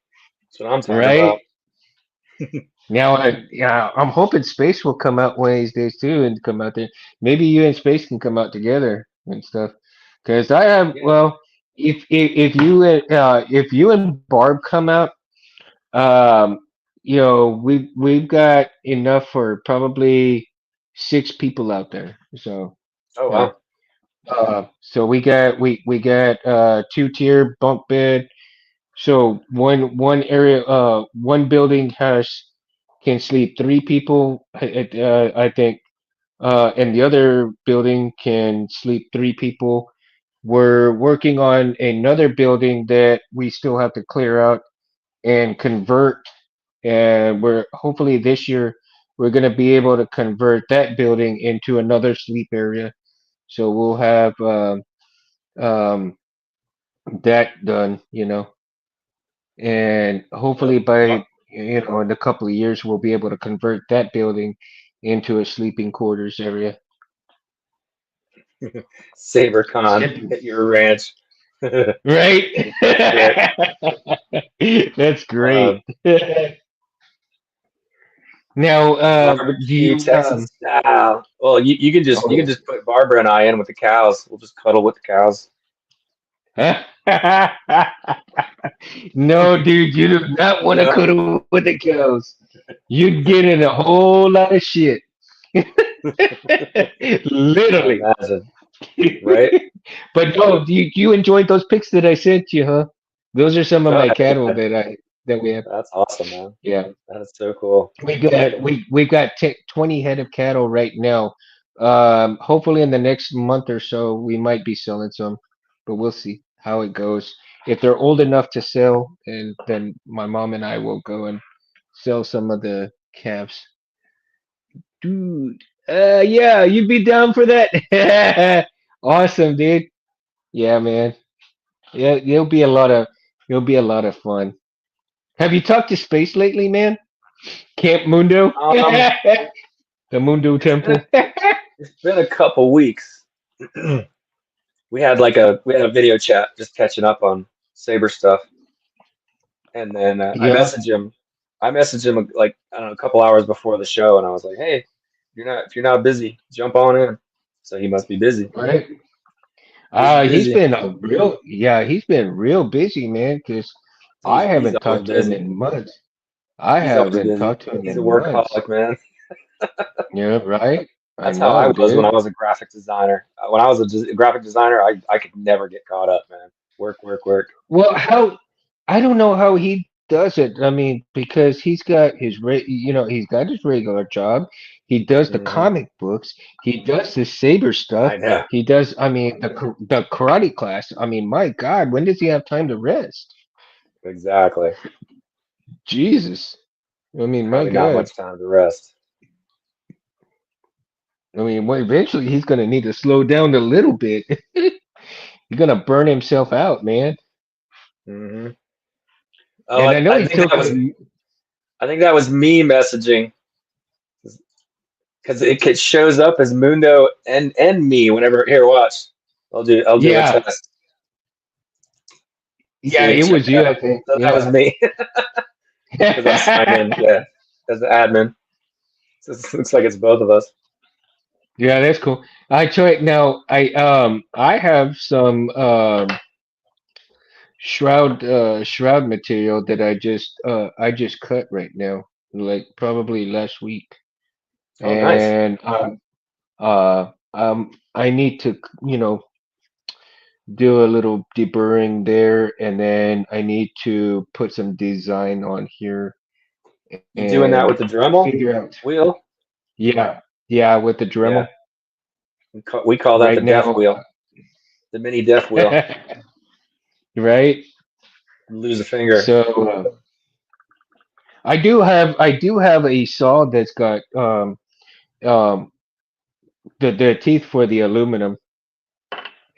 That's what I'm talking Right? about. Now, yeah, I'm hoping Space will come out one of these days too, and come out there. Maybe you and Space can come out together and stuff. Because I have, Yeah. well, if you and Barb come out, um, we've got enough for probably 6 people out there. So Oh yeah, wow. so we got 2-tier bunk bed. So one area, one building can sleep 3 people. I think, and the other building can sleep 3 people. We're working on another building that we still have to clear out and convert. And we're hopefully this year. we're gonna be able to convert that building into another sleep area. So we'll have um, that done, and hopefully Yep. by in a couple of years we'll be able to convert that building into a sleeping quarters area. SaberCon Simple. at your ranch. Right? Shit. That's great. Um, Now, do barbecue you Texas style. Well, you can just oh put Barbara and I in with the cows. We'll just cuddle with the cows. yeah. No, dude, you do not want to No, cuddle with the cows. You'd get in a whole lot of shit. Literally. imagine, right? But no, you enjoyed those pics that I sent you, huh? Those are some of Oh, my cattle yeah. that we have. That's awesome, man. Yeah. That is so cool. We've got 20 head of cattle right now. Hopefully in the next month or so we might be selling some, but we'll see how it goes. If they're old enough to sell, and then my mom and I will go and sell some of the calves. Dude, yeah, you'd be down for that. Awesome, dude. Yeah, man. Yeah, it'll be a lot of fun. Have you talked to space lately, man? Camp Mundo? Um, The Mundo it's been Temple. it's been a couple weeks. We had a video chat just catching up on Saber stuff, and then Yeah, I messaged him like I don't know a couple hours before the show, and I was like, hey, if you're not busy, jump on in. So he must be busy. right. Busy, busy. He's been real busy, man, because I He's haven't always talked to him busy. in months. I He's always haven't busy. talked to him He's a in months. workaholic, man. Yeah, right? I That's how I know, was when dude. I was a graphic designer. When I was a graphic designer, I could never get caught up, man. Work, work, work. Well, how I don't know how he does it. I mean, because he's got his regular job. He does the Hmm. comic books. He does the saber stuff. I know. He does, I mean, the karate class. I mean, my God, when does he have time to rest? Exactly. Jesus. I mean, my Probably not God. much time to rest. I mean, well, eventually he's gonna need to slow down a little bit. He's gonna burn himself out, man. Hmm. Oh, And I know he's still gonna. I think that was me messaging because it shows up as Mundo and me whenever. Here, watch. I'll do a Yeah, test. yeah, See, it check was it you, I out. think. So that was Yeah. me because I'm signed in. Yeah, as the admin. So it looks like it's both of us. Yeah, that's cool. I try now. I have some shroud material that I just cut right now, like probably last week, Oh, nice. and I need to do a little deburring there, and then I need to put some design on here You doing and that with the Dremel figure out. wheel? Yeah, yeah, with the Yeah, Dremel we call that the right death now. wheel, the mini death wheel. Right. Lose a finger. So I do have a saw that's got um the teeth for the aluminum,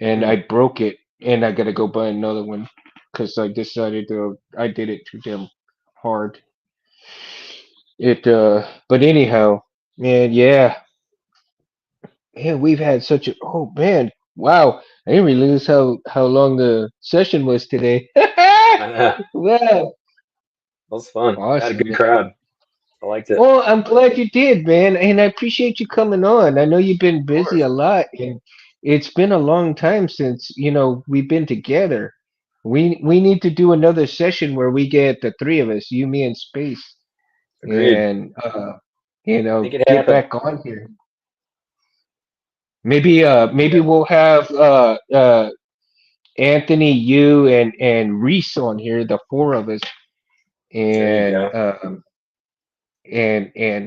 and Hmm. I broke it, and I gotta go buy another one because I did it too damn hard. But anyhow, man, yeah, man, we've had such a oh man, wow, I didn't realize how long the session was today. I know. Wow, That was fun. I had a awesome, good man. crowd. I liked it. Well, I'm glad you did, man, and I appreciate you coming on. I know you've been Of busy course. a lot, and it's been a long time since we've been together. We need to do another session where we get the three of us, you, me, and Space, Agreed. and Make it get happen. back on here. Maybe Yeah. we'll have Anthony, you, and Reese on here, the four of us, There you and go.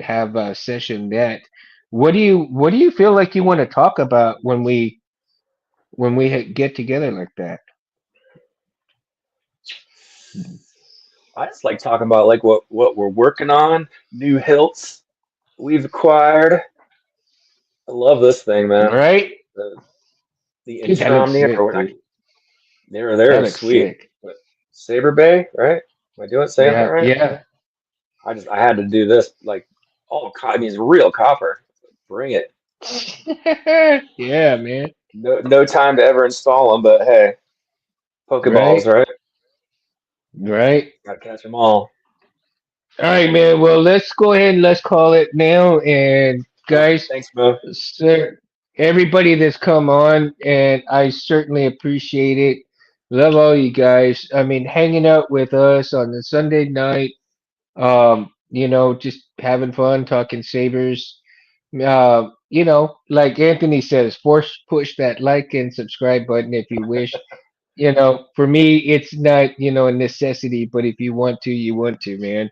have a session that. What do you feel like you want to talk about when we get together like that? I just like talking about like what we're working on, new hilts, we've acquired. I love this thing, man. Right? The the Dude, that looks Insomnia, sick, or dude. they're That looks sweet. sick. But Saber Bay, right? Am I doing saying that Yeah, right? yeah. I had to do this like all I mean, it's real copper. Bring it. Yeah, man. No time to ever install them, but hey, Pokeballs, Right? right? Right? Gotta catch them all. All right, man. Well, let's go ahead and let's call it now. And Perfect. guys, Thanks, Mo. sir, everybody that's come on, and I certainly appreciate it. Love all you guys. I mean, hanging out with us on the Sunday night. Just having fun, talking Sabres. Like Anthony says, force push that like and subscribe button if you wish. For me, it's not, a necessity, but if you want to, you want to, man.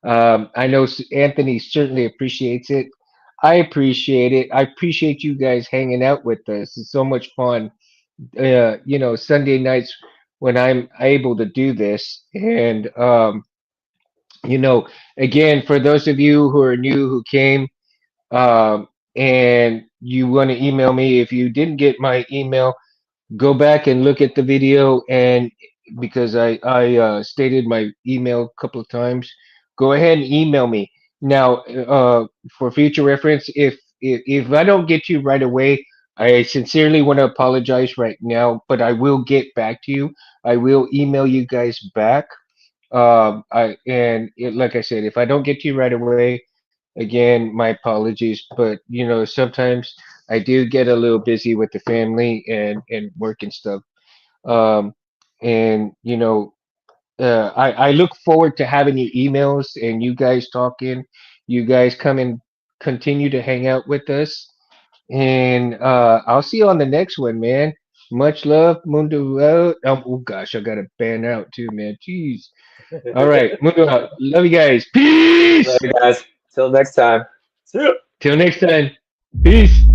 I know Anthony certainly appreciates it. I appreciate it. I appreciate you guys hanging out with us. It's so much fun. Sunday nights when I'm able to do this. And, you know, again, for those of you who are new who came, and you want to email me, if you didn't get my email, go back and look at the video, and because I stated my email a couple of times, go ahead and email me now, for future reference. If I don't get you right away, I sincerely want to apologize right now, but I will get back to you. I will email you guys back. Like I said, if I don't get to you right away, again, my apologies. But sometimes I do get a little busy with the family and work and stuff. Um, and I look forward to having your emails and you guys talking. You guys come and continue to hang out with us. And I'll see you on the next one, man. Much love, Mundo out. Oh gosh, I got to ban out too, man. Jeez. All right, Mundo out. Love you guys. Later, Peace. guys. Till next time. See ya. Till next time. Peace.